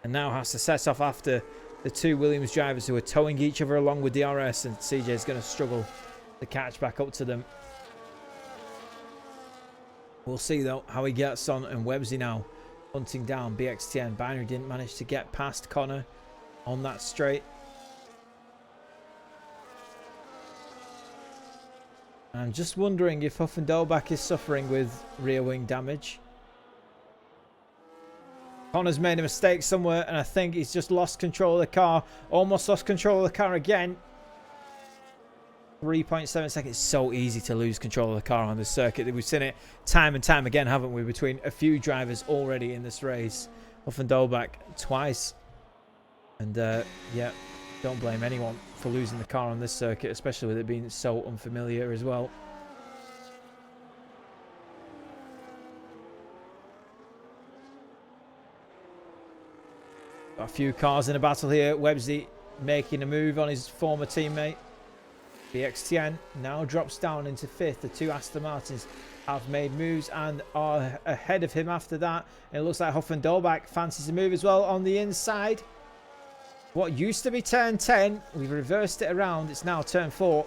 S1: And now has to set off after the two Williams drivers who are towing each other along with DRS, and CJ is going to struggle to catch back up to them. We'll see though how he gets on, and Websy now hunting down BXTN. Binary didn't manage to get past Connor on that straight. I'm just wondering if Huff and Dolbach is suffering with rear wing damage. Connor's made a mistake somewhere, and I think he's just lost control of the car. Almost lost control of the car again. 3.7 seconds. So easy to lose control of the car on this circuit. We've seen it time and time again, haven't we, between a few drivers already in this race. Huff and Dolbach twice. And yeah, don't blame anyone for losing the car on this circuit, especially with it being so unfamiliar as well. Got a few cars in a battle here. Websy making a move on his former teammate. BXTN now drops down into 5th. The two Aston Martins have made moves and are ahead of him after that. And it looks like Huff and Dolbach fancies a move as well on the inside. What used to be turn 10, we've reversed it around. It's now turn 4.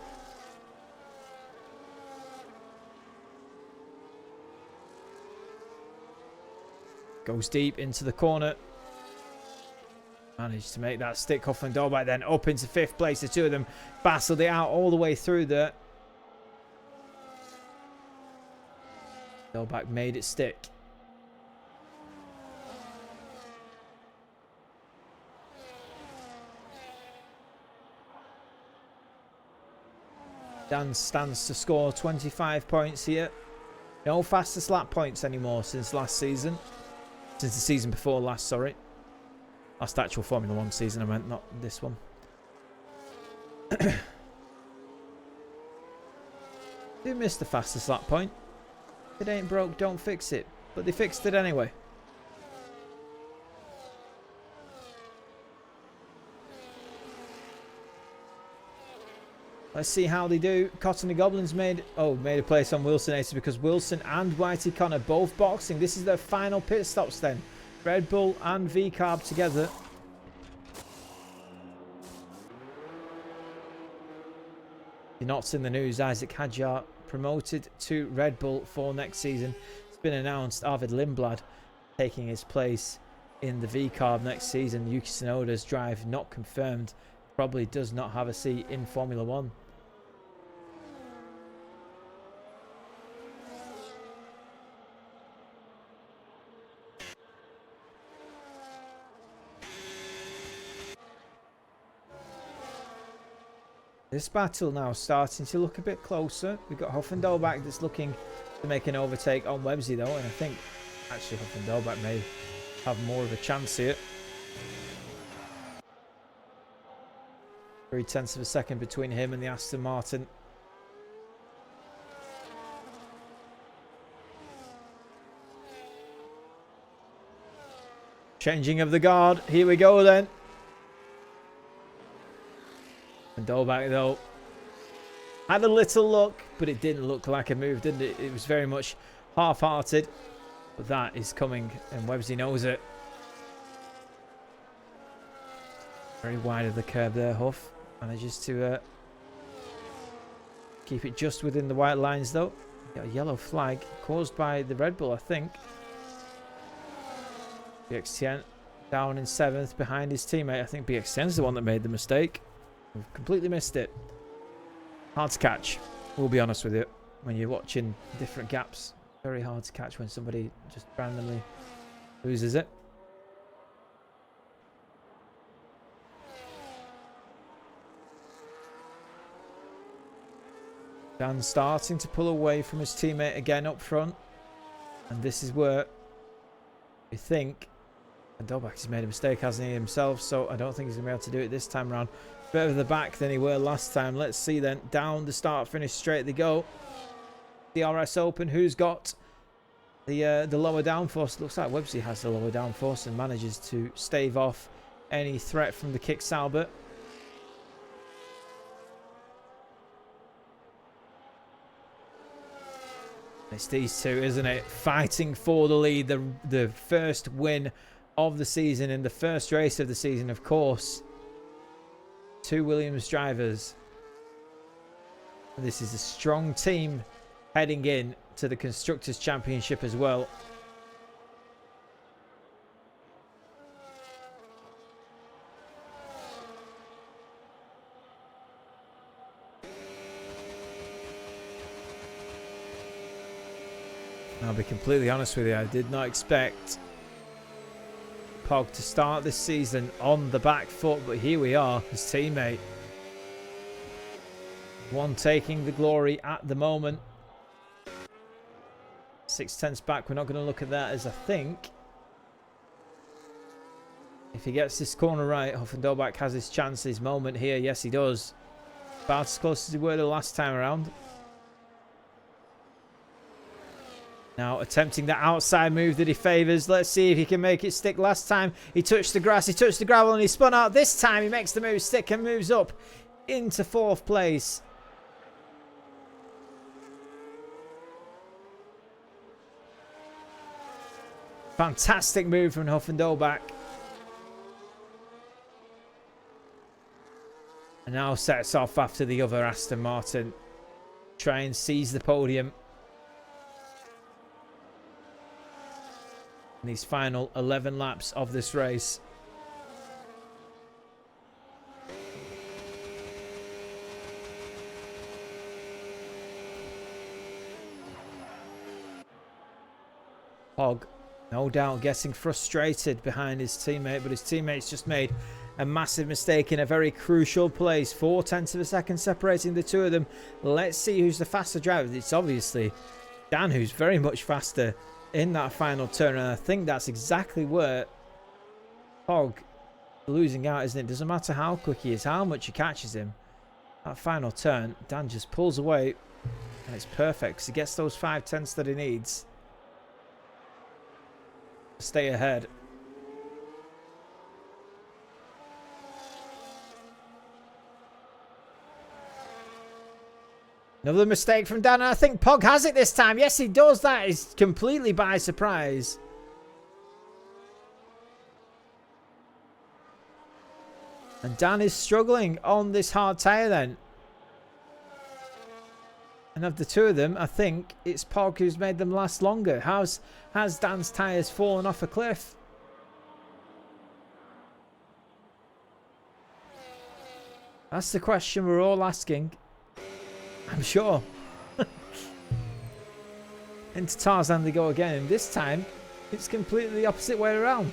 S1: Goes deep into the corner. Managed to make that stick. Huff and Dolbach then up into 5th place. The two of them battled it out all the way through there. Dolbach made it stick. Dan stands to score 25 points here. No fastest lap points anymore since last season. Since the season before last, sorry. Last actual Formula 1 season, I meant, not this one. They missed the fastest lap point. If it ain't broke, don't fix it. But they fixed it anyway. Let's see how they do. Cottony Goblins made a place on Wilson Acer, because Wilson and Whitey Connor both boxing. This is their final pit stops then. Red Bull and V-Carb together. You're not in the news. Isaac Hadjar promoted to Red Bull for next season. It's been announced Arvid Lindblad taking his place in the V-Carb next season. Yuki Tsunoda's drive not confirmed. Probably does not have a seat in Formula 1. This battle now starting to look a bit closer. We've got Huff and Dolbach that's looking to make an overtake on Websy though, and I think actually Huff and Dolbach may have more of a chance here. 0.3 of a second between him and the Aston Martin. Changing of the guard. Here we go then. And Dolbach though had a little look, but it didn't look like a move, didn't it? It was very much half-hearted. But that is coming, and Websy knows it. Very wide of the curve there, Huff. Manages to keep it just within the white lines though. Got a yellow flag caused by the Red Bull, I think. BX10 down in 7th behind his teammate. I think BX10's the one that made the mistake. We've completely missed it. Hard to catch. We'll be honest with you. When you're watching different gaps, very hard to catch when somebody just randomly loses it. Dan starting to pull away from his teammate again up front. And this is where we think Dolbach has made a mistake, hasn't he, himself? So I don't think he's going to be able to do it this time around. Better the back than he were last time. Let's see then. Down the start, finish, straight they go. The RS Open. Who's got the lower downforce? Looks like Websy has the lower downforce and manages to stave off any threat from the kick Salbert. It's these two, isn't it? Fighting for the lead. The first win of the season in the first race of the season, of course. Two Williams drivers. This is a strong team heading in to the Constructors' Championship as well. I'll be completely honest with you, I did not expect Pog to start this season on the back foot, but here we are, his teammate. One taking the glory at the moment. 6/10 back, we're not going to look at that, as I think if he gets this corner right, Hoffendorback has his chance, his moment here. Yes, he does. About as close as he were the last time around. Now attempting that outside move that he favours. Let's see if he can make it stick. Last time he touched the grass, he touched the gravel and he spun out. This time he makes the move stick and moves up into 4th place. Fantastic move from Hoffendorback. And now sets off after the other Aston Martin. Try and seize the podium. In these final 11 laps of this race. Pog, no doubt, getting frustrated behind his teammate, but his teammate's just made a massive mistake in a very crucial place. 0.4 of a second separating the two of them. Let's see who's the faster driver. It's obviously Dan, who's very much faster in that final turn, and I think that's exactly where Pog losing out, isn't it? Doesn't matter how quick he is, how much he catches him. That final turn, Dan just pulls away, and it's perfect because he gets those 5/10 that he needs to stay ahead. Another mistake from Dan, and I think Pog has it this time. Yes, he does. That is completely by surprise. And Dan is struggling on this hard tyre then. And of the two of them, I think it's Pog who's made them last longer. Has Dan's tyres fallen off a cliff? That's the question we're all asking. I'm sure. Into Tarzan they go again, and this time it's completely the opposite way around.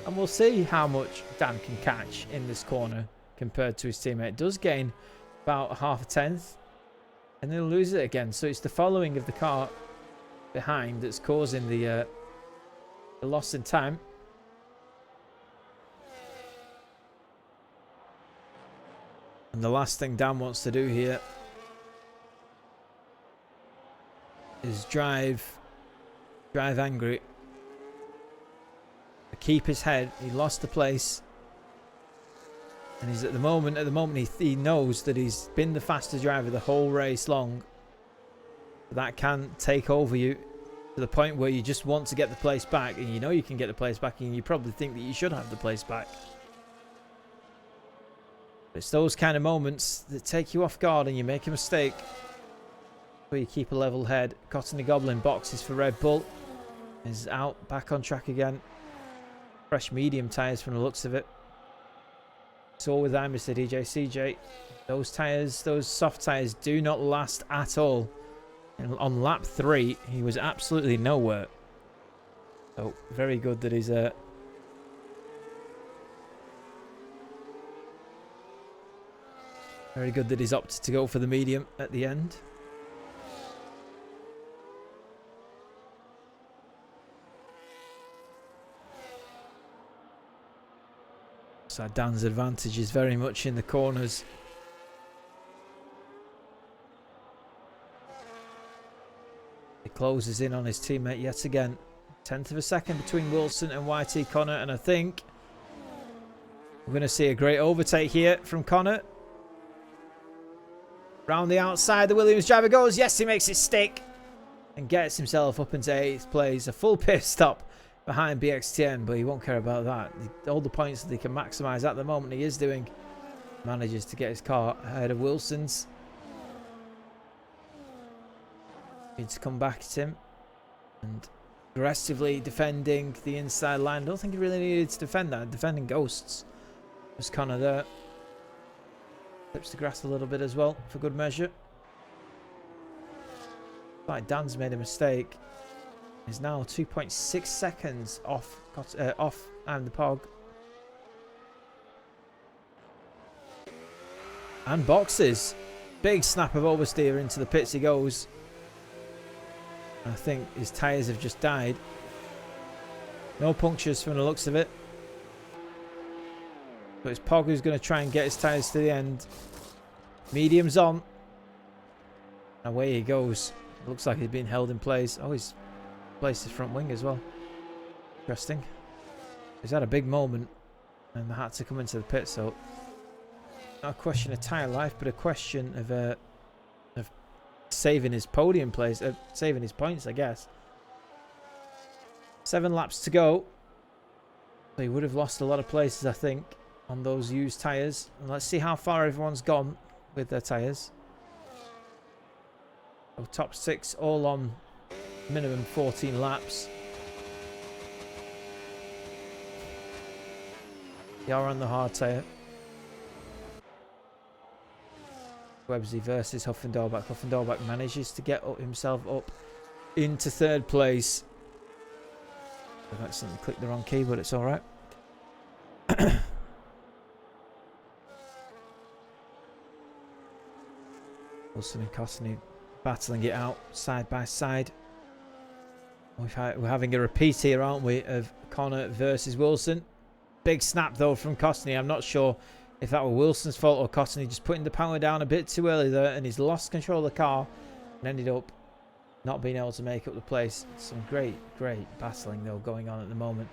S1: And we'll see how much Dan can catch in this corner compared to his teammate. Does gain about 0.5, and he'll lose it again. So it's the following of the car behind that's causing the loss in time. And the last thing Dan wants to do here is drive angry. The keep his head. He lost the place. And he's at the moment he knows that he's been the faster driver the whole race long. But that can take over you to the point where you just want to get the place back, and you know you can get the place back, and you probably think that you should have the place back. But it's those kind of moments that take you off guard and you make a mistake. Where you keep a level head. Cottony Goblin boxes for Red Bull. Is out, back on track again. Fresh medium tyres from the looks of it. So with I, Mr. DJ CJ, those tyres, those soft tyres do not last at all. And on lap 3, he was absolutely nowhere. So very good that he's very good that he's opted to go for the medium at the end. So Dan's advantage is very much in the corners. He closes in on his teammate yet again. 1/10 of a second between Wilson and YT Connor, and I think we're going to see a great overtake here from Connor. Round the outside, the Williams driver goes. Yes, he makes it stick and gets himself up into 8th place. A full pit stop behind BXTN, but he won't care about that. All the points that he can maximise at the moment, he is doing. Manages to get his car ahead of Wilson's. Needs to come back at him and aggressively defending the inside line. I don't think he really needed to defend that. Defending ghosts was Connor there. Clips the grass a little bit as well for good measure. Like Dan's made a mistake. He's now 2.6 seconds off and the Pog. And boxes. Big snap of oversteer into the pits he goes. I think his tyres have just died. No punctures from the looks of it. But it's Pog who's going to try and get his tyres to the end. Medium's on. Away he goes. Looks like he's being held in place. Oh, he's placed his front wing as well. Interesting. He's had a big moment and had to come into the pit, so not a question of tyre life, but a question of saving his podium place, saving his points, I guess. 7 laps to go. So he would have lost a lot of places, I think, on those used tyres. And let's see how far everyone's gone with their tyres. So top 6 all on minimum 14 laps. They are on the hard tyre. Websey versus Huffendorback. Huffendorback manages to get himself up into 3rd place. I've accidentally clicked the wrong key, but it's alright. Wilson and Costney battling it out side by side. We're having a repeat here, aren't we, of Connor versus Wilson. Big snap though from Costney. I'm not sure if that were Wilson's fault or Costney just putting the power down a bit too early there, and he's lost control of the car and ended up not being able to make up the place. Some great battling though going on at the moment,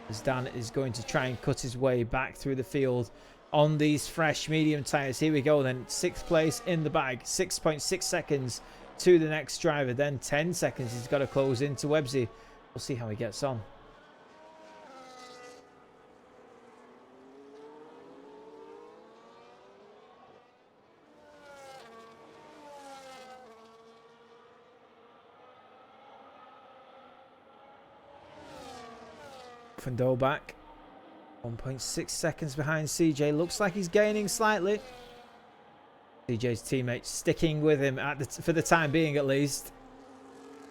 S1: as Dan is going to try and cut his way back through the field on these fresh medium tyres. Here we go then. 6th place in the bag. 6.6 seconds to the next driver. Then 10 seconds he's got to close into Websey. We'll see how he gets on. Fendell back. 1.6 seconds behind CJ. Looks like he's gaining slightly. CJ's teammate sticking with him for the time being at least.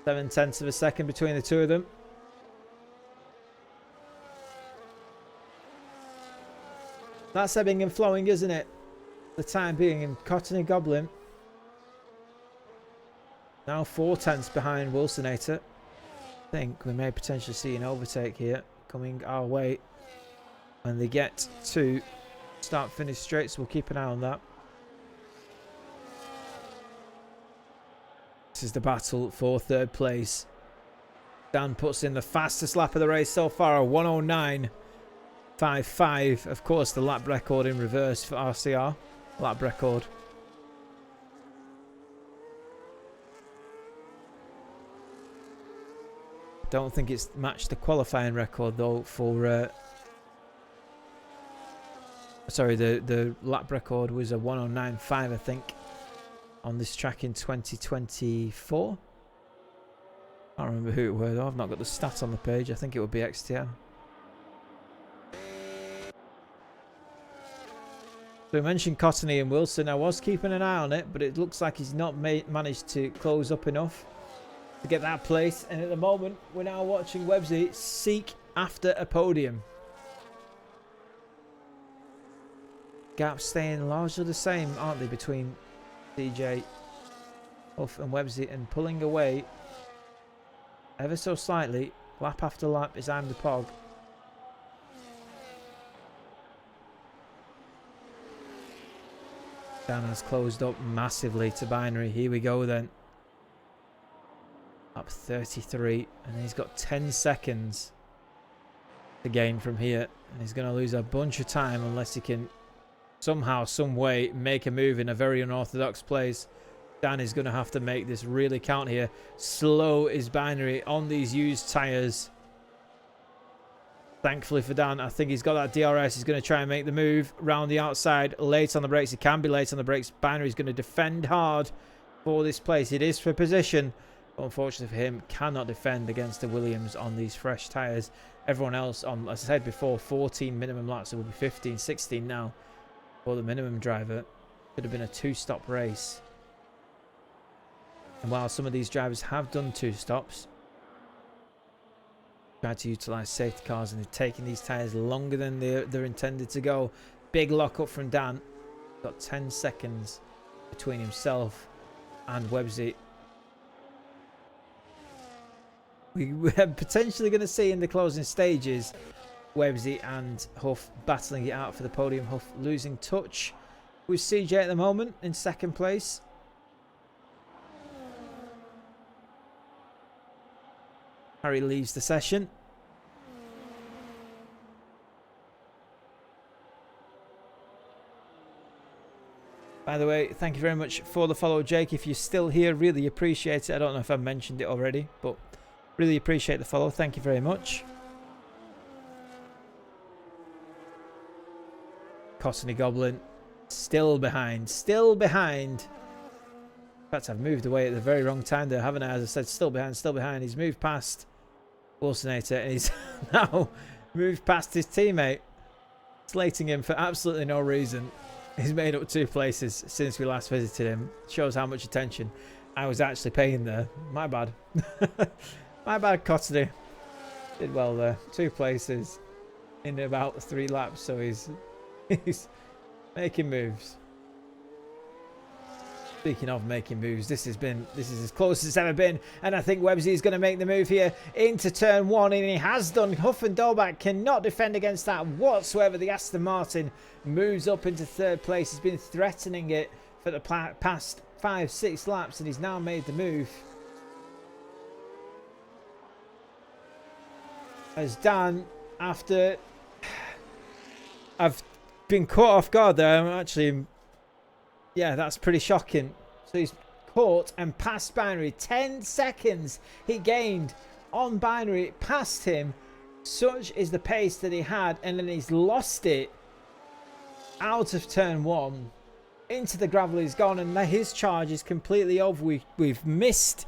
S1: 7/10 of a second between the two of them. That's ebbing and flowing, isn't it? For the time being. And Cottony Goblin now 4/10 behind Wilsonator. I think we may potentially see an overtake here coming our way when they get to start-finish straight, so we'll keep an eye on that. This is the battle for 3rd place. Dan puts in the fastest lap of the race so far, a 109.55. Of course, the lap record in reverse for RCR. Lap record. Don't think it's matched the qualifying record though for... sorry, the lap record was a 109.5, I think, on this track in 2024. I can't remember who it was though. I've not got the stat on the page. I think it would be XTM. So we mentioned Cottony and Wilson. I was keeping an eye on it, but it looks like he's not managed to close up enough to get that place. And at the moment, we're now watching Websy seek after a podium. Gaps staying largely the same, aren't they, between DJ, Huff and Websy, and pulling away ever so slightly, lap after lap, is I'm the Pog. Dan has closed up massively to Binary. Here we go then. Up 33, and he's got 10 seconds to gain from here, and he's going to lose a bunch of time unless he can somehow, some way, make a move in a very unorthodox place. Dan is going to have to make this really count here. Slow is Binary on these used tyres. Thankfully for Dan, I think he's got that DRS. He's going to try and make the move round the outside. Late on the brakes. He can be late on the brakes. Binary is going to defend hard for this place. It is for position. But unfortunately for him, cannot defend against the Williams on these fresh tyres. Everyone else on, as I said before, 14 minimum laps. It will be 15, 16 now for the minimum driver. Could have been a two-stop race. And while some of these drivers have done two stops, tried to utilise safety cars and they're taking these tyres longer than they're intended to go. Big lock up from Dan. Got 10 seconds between himself and Websy. We're potentially going to see in the closing stages Websy and Huff battling it out for the podium. Huff losing touch with CJ at the moment in second place. Harry leaves the session. By the way, thank you very much for the follow, Jake. If you're still here, really appreciate it. I don't know if I mentioned it already, but really appreciate the follow. Thank you very much. Cottony Goblin still behind. Still behind. In fact, I've moved away at the very wrong time there, haven't I? As I said, still behind, still behind. He's moved past Wilsonator and he's now moved past his teammate, slating him for absolutely no reason. He's made up 2 places since we last visited him. Shows how much attention I was actually paying there. My bad. My bad, Cottony. Did well there. 2 places in about 3 laps, so he's making moves. Speaking of making moves, this is as close as it's ever been, and I think Websy is going to make the move here into turn 1, and he has done. Huff and Dolbach cannot defend against that whatsoever. The Aston Martin moves up into 3rd place. He's been threatening it for the past 5-6 laps, and he's now made the move. As Dan, after I've been caught off guard there, I'm actually... Yeah, that's pretty shocking. So he's caught and passed Binary. 10 seconds he gained on Binary, past him. Such is the pace that he had, and then he's lost it out of turn 1 into the gravel. He's gone, and his charge is completely over. We've missed.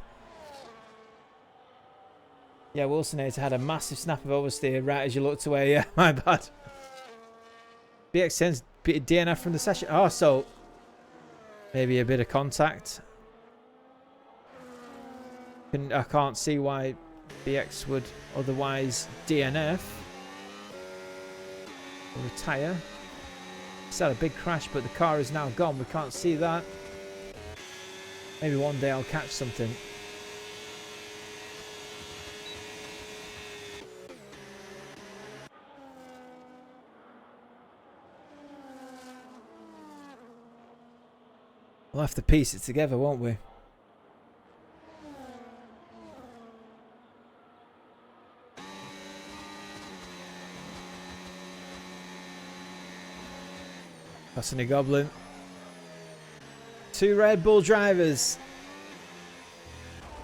S1: Yeah, Wilsonator had a massive snap of oversteer right as you looked away. Yeah, my bad. BX sends DNF from the session. Oh, so maybe a bit of contact. I can't see why BX would otherwise DNF or retire. He's had a big crash, but the car is now gone. We can't see that. Maybe one day I'll catch something. We'll have to piece it together, won't we? Passing Goblin. 2 Red Bull drivers.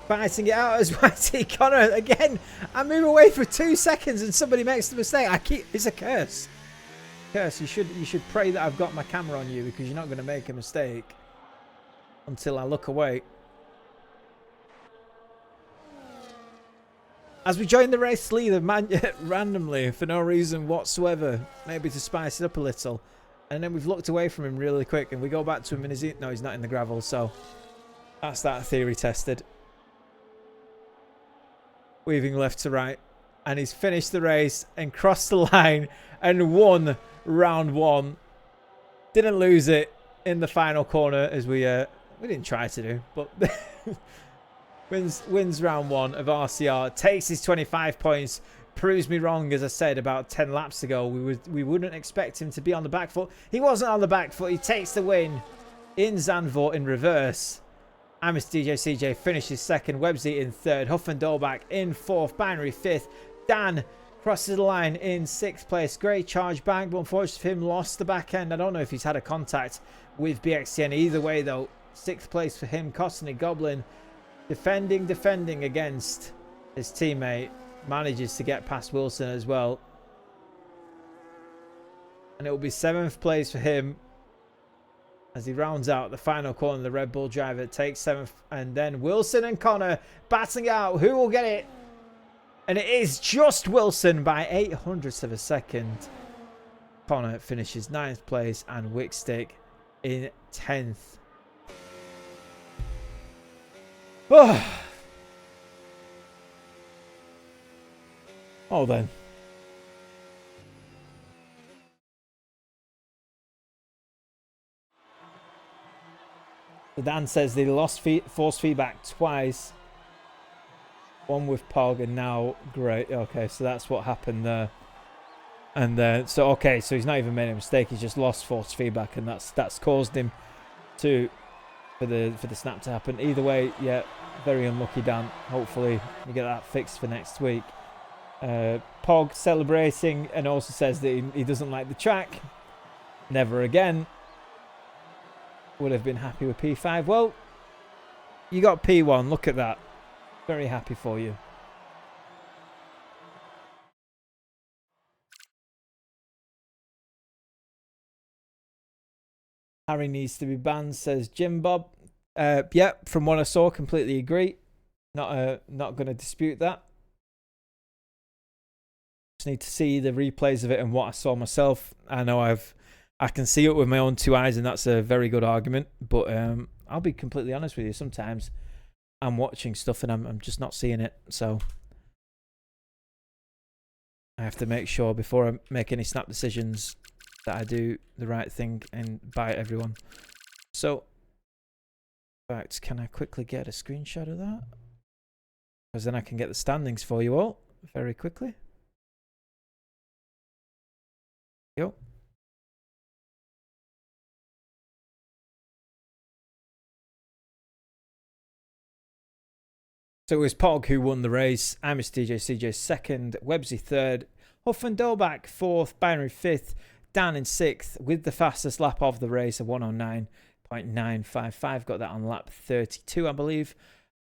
S1: Fighting it out as YT Connor. Again, I move away for 2 seconds and somebody makes the mistake. It's a curse. Curse, you should pray that I've got my camera on you because you're not going to make a mistake until I look away. As we join the race leader randomly for no reason whatsoever, maybe to spice it up a little, and then we've looked away from him really quick and we go back to him and no, he's not in the gravel, so that's that theory tested. Weaving left to right, and he's finished the race and crossed the line and won round 1. Didn't lose it in the final corner as we didn't try to do, but wins round 1 of RCR, takes his 25 points, proves me wrong. As I said about 10 laps ago, we wouldn't expect him to be on the back foot. He wasn't on the back foot. He takes the win in Zandvoort in reverse. Amos DJ CJ finishes 2nd, Websy in 3rd, Huff and Dolbach in 4th, Binary 5th, Dan crosses the line in 6th place. Great charge back, but unfortunately for him, lost the back end. I don't know if he's had a contact with BXTN. Either way though, 6th place for him, costing Goblin. Defending against his teammate, manages to get past Wilson as well. And it will be 7th place for him as he rounds out the final corner. The Red Bull driver takes 7th, and then Wilson and Connor batting out. Who will get it? And it is just Wilson by 800ths of a second. Connor finishes 9th place and Wickstick in 10th. Oh then. So Dan says they lost force feedback twice. One with Pog and now great. Okay, so that's what happened there. And so okay, so he's not even made a mistake. He's just lost force feedback, and that's caused him to for the snap to happen. Either way, yeah, very unlucky, Dan. Hopefully you get that fixed for next week. Pog celebrating and also says that he doesn't like the track. Never again. Would have been happy with P5. Well, you got P1. Look at that. Very happy for you. Harry needs to be banned, says Jim Bob. Yeah, from what I saw, completely agree. Not going to dispute that. Just need to see the replays of it and what I saw myself. I know I can see it with my own 2 eyes, and that's a very good argument. But I'll be completely honest with you. Sometimes I'm watching stuff and I'm just not seeing it. So I have to make sure before I make any snap decisions that I do the right thing and bite everyone. So, in fact, can I quickly get a screenshot of that? Because then I can get the standings for you all very quickly. Yo. So it was Pog who won the race. Amos DJ CJ 2nd, Websy 3rd, Huff and Dolbach 4th, Binary 5th, Dan in 6th with the fastest lap of the race, a 109.955. Got that on lap 32, I believe.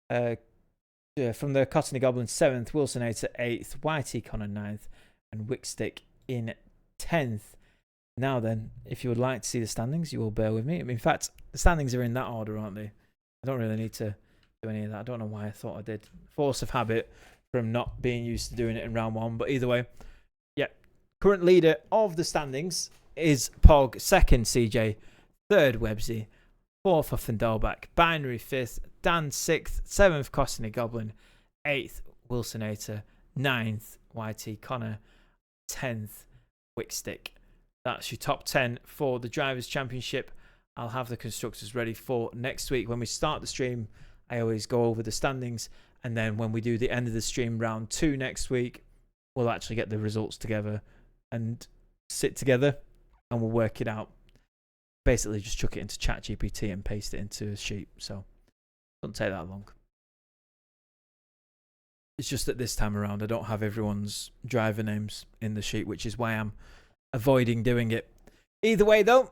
S1: From the Cottony Goblin 7th, Wilson 8th, YT Connor 9th, and Wickstick in 10th. Now then, if you would like to see the standings, you will bear with me. I mean, in fact, the standings are in that order, aren't they? I don't really need to do any of that. I don't know why I thought I did. Force of habit from not being used to doing it in round 1. But either way, yeah. Current leader of the standings is Pog, 2nd CJ, 3rd Websy, 4th Huff and Dolbach, Binary 5th, Dan 6th, 7th Costany Goblin, 8th Wilsonator, 9th YT Connor, 10th Wickstick. That's your top 10 for the Drivers' Championship. I'll have the constructors ready for next week. When we start the stream, I always go over the standings. And then when we do the end of the stream, round 2 next week, we'll actually get the results together and sit together and we'll work it out. Basically, just chuck it into ChatGPT and paste it into a sheet. So it doesn't take that long. It's just that this time around, I don't have everyone's driver names in the sheet, which is why I'm avoiding doing it. Either way, though,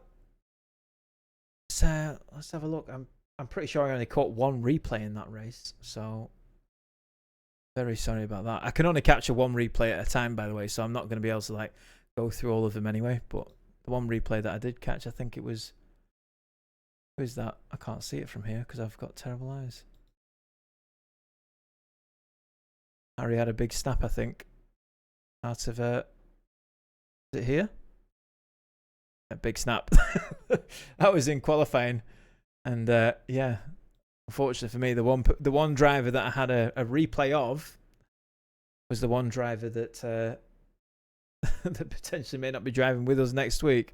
S1: let's have a look. I'm pretty sure I only caught one replay in that race, so very sorry about that. I can only capture one replay at a time, by the way, so I'm not going to be able to like go through all of them anyway. But the one replay that I did catch, I think it was. Who is that? I can't see it from here because I've got terrible eyes. Harry had a big snap, I think, out of is it here? A big snap. That was in qualifying, and yeah, unfortunately for me, the one driver that I had a replay of was the one driver that that potentially may not be driving with us next week.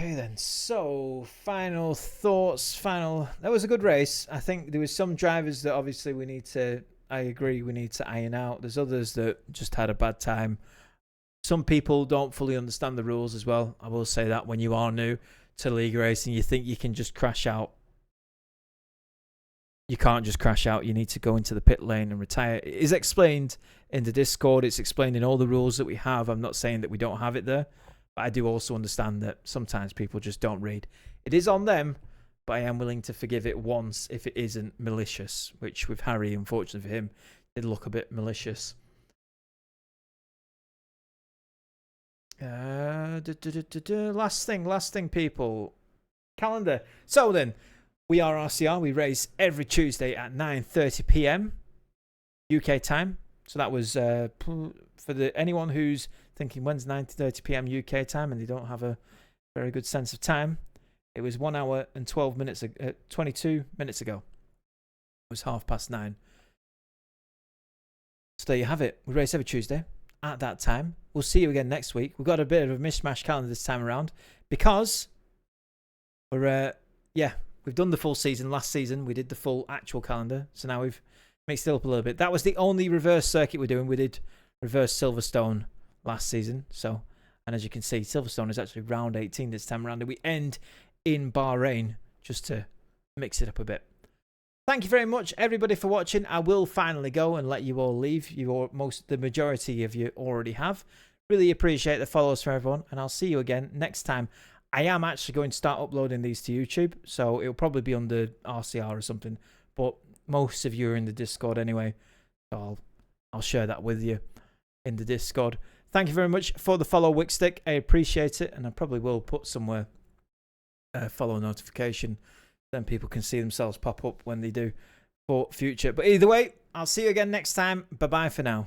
S1: Okay then, so final thoughts, that was a good race. I think there was some drivers that obviously I agree we need to iron out. There's others that just had a bad time. Some people don't fully understand the rules as well. I will say that when you are new to league racing, you think you can just crash out. You can't just crash out. You need to go into the pit lane and retire. It is explained in the Discord. It's explained in all the rules that we have. I'm not saying that we don't have it there. But I do also understand that sometimes people just don't read. It is on them, but I am willing to forgive it once if it isn't malicious, which with Harry, unfortunately for him, did look a bit malicious. Last thing, people. Calendar. So then, we are RCR. We race every Tuesday at 9:30 p.m. UK time. So that was for anyone who's thinking when's 9:30 p.m. UK time and they don't have a very good sense of time. It was 1 hour and 22 minutes ago. It was 9:30. So there you have it. We race every Tuesday at that time. We'll see you again next week. We've got a bit of a mishmash calendar this time around because we're we've done the full season. Last season we did the full actual calendar, so now we've mixed it up a little bit. That was the only reverse circuit we're doing. We did reverse Silverstone last season. So, and as you can see, Silverstone is actually round 18 this time around, and we end in Bahrain just to mix it up a bit. Thank you very much, everybody, for watching. I will finally go and let you all leave. The majority of you already have. Really appreciate the follows from everyone, and I'll see you again next time. I am actually going to start uploading these to YouTube, so it'll probably be under RCR or something, but most of you are in the Discord anyway, so I'll share that with you in the Discord. Thank you very much for the follow, Wickstick. I appreciate it, and I probably will put somewhere a follow notification. Then people can see themselves pop up when they do for future. But either way, I'll see you again next time. Bye-bye for now.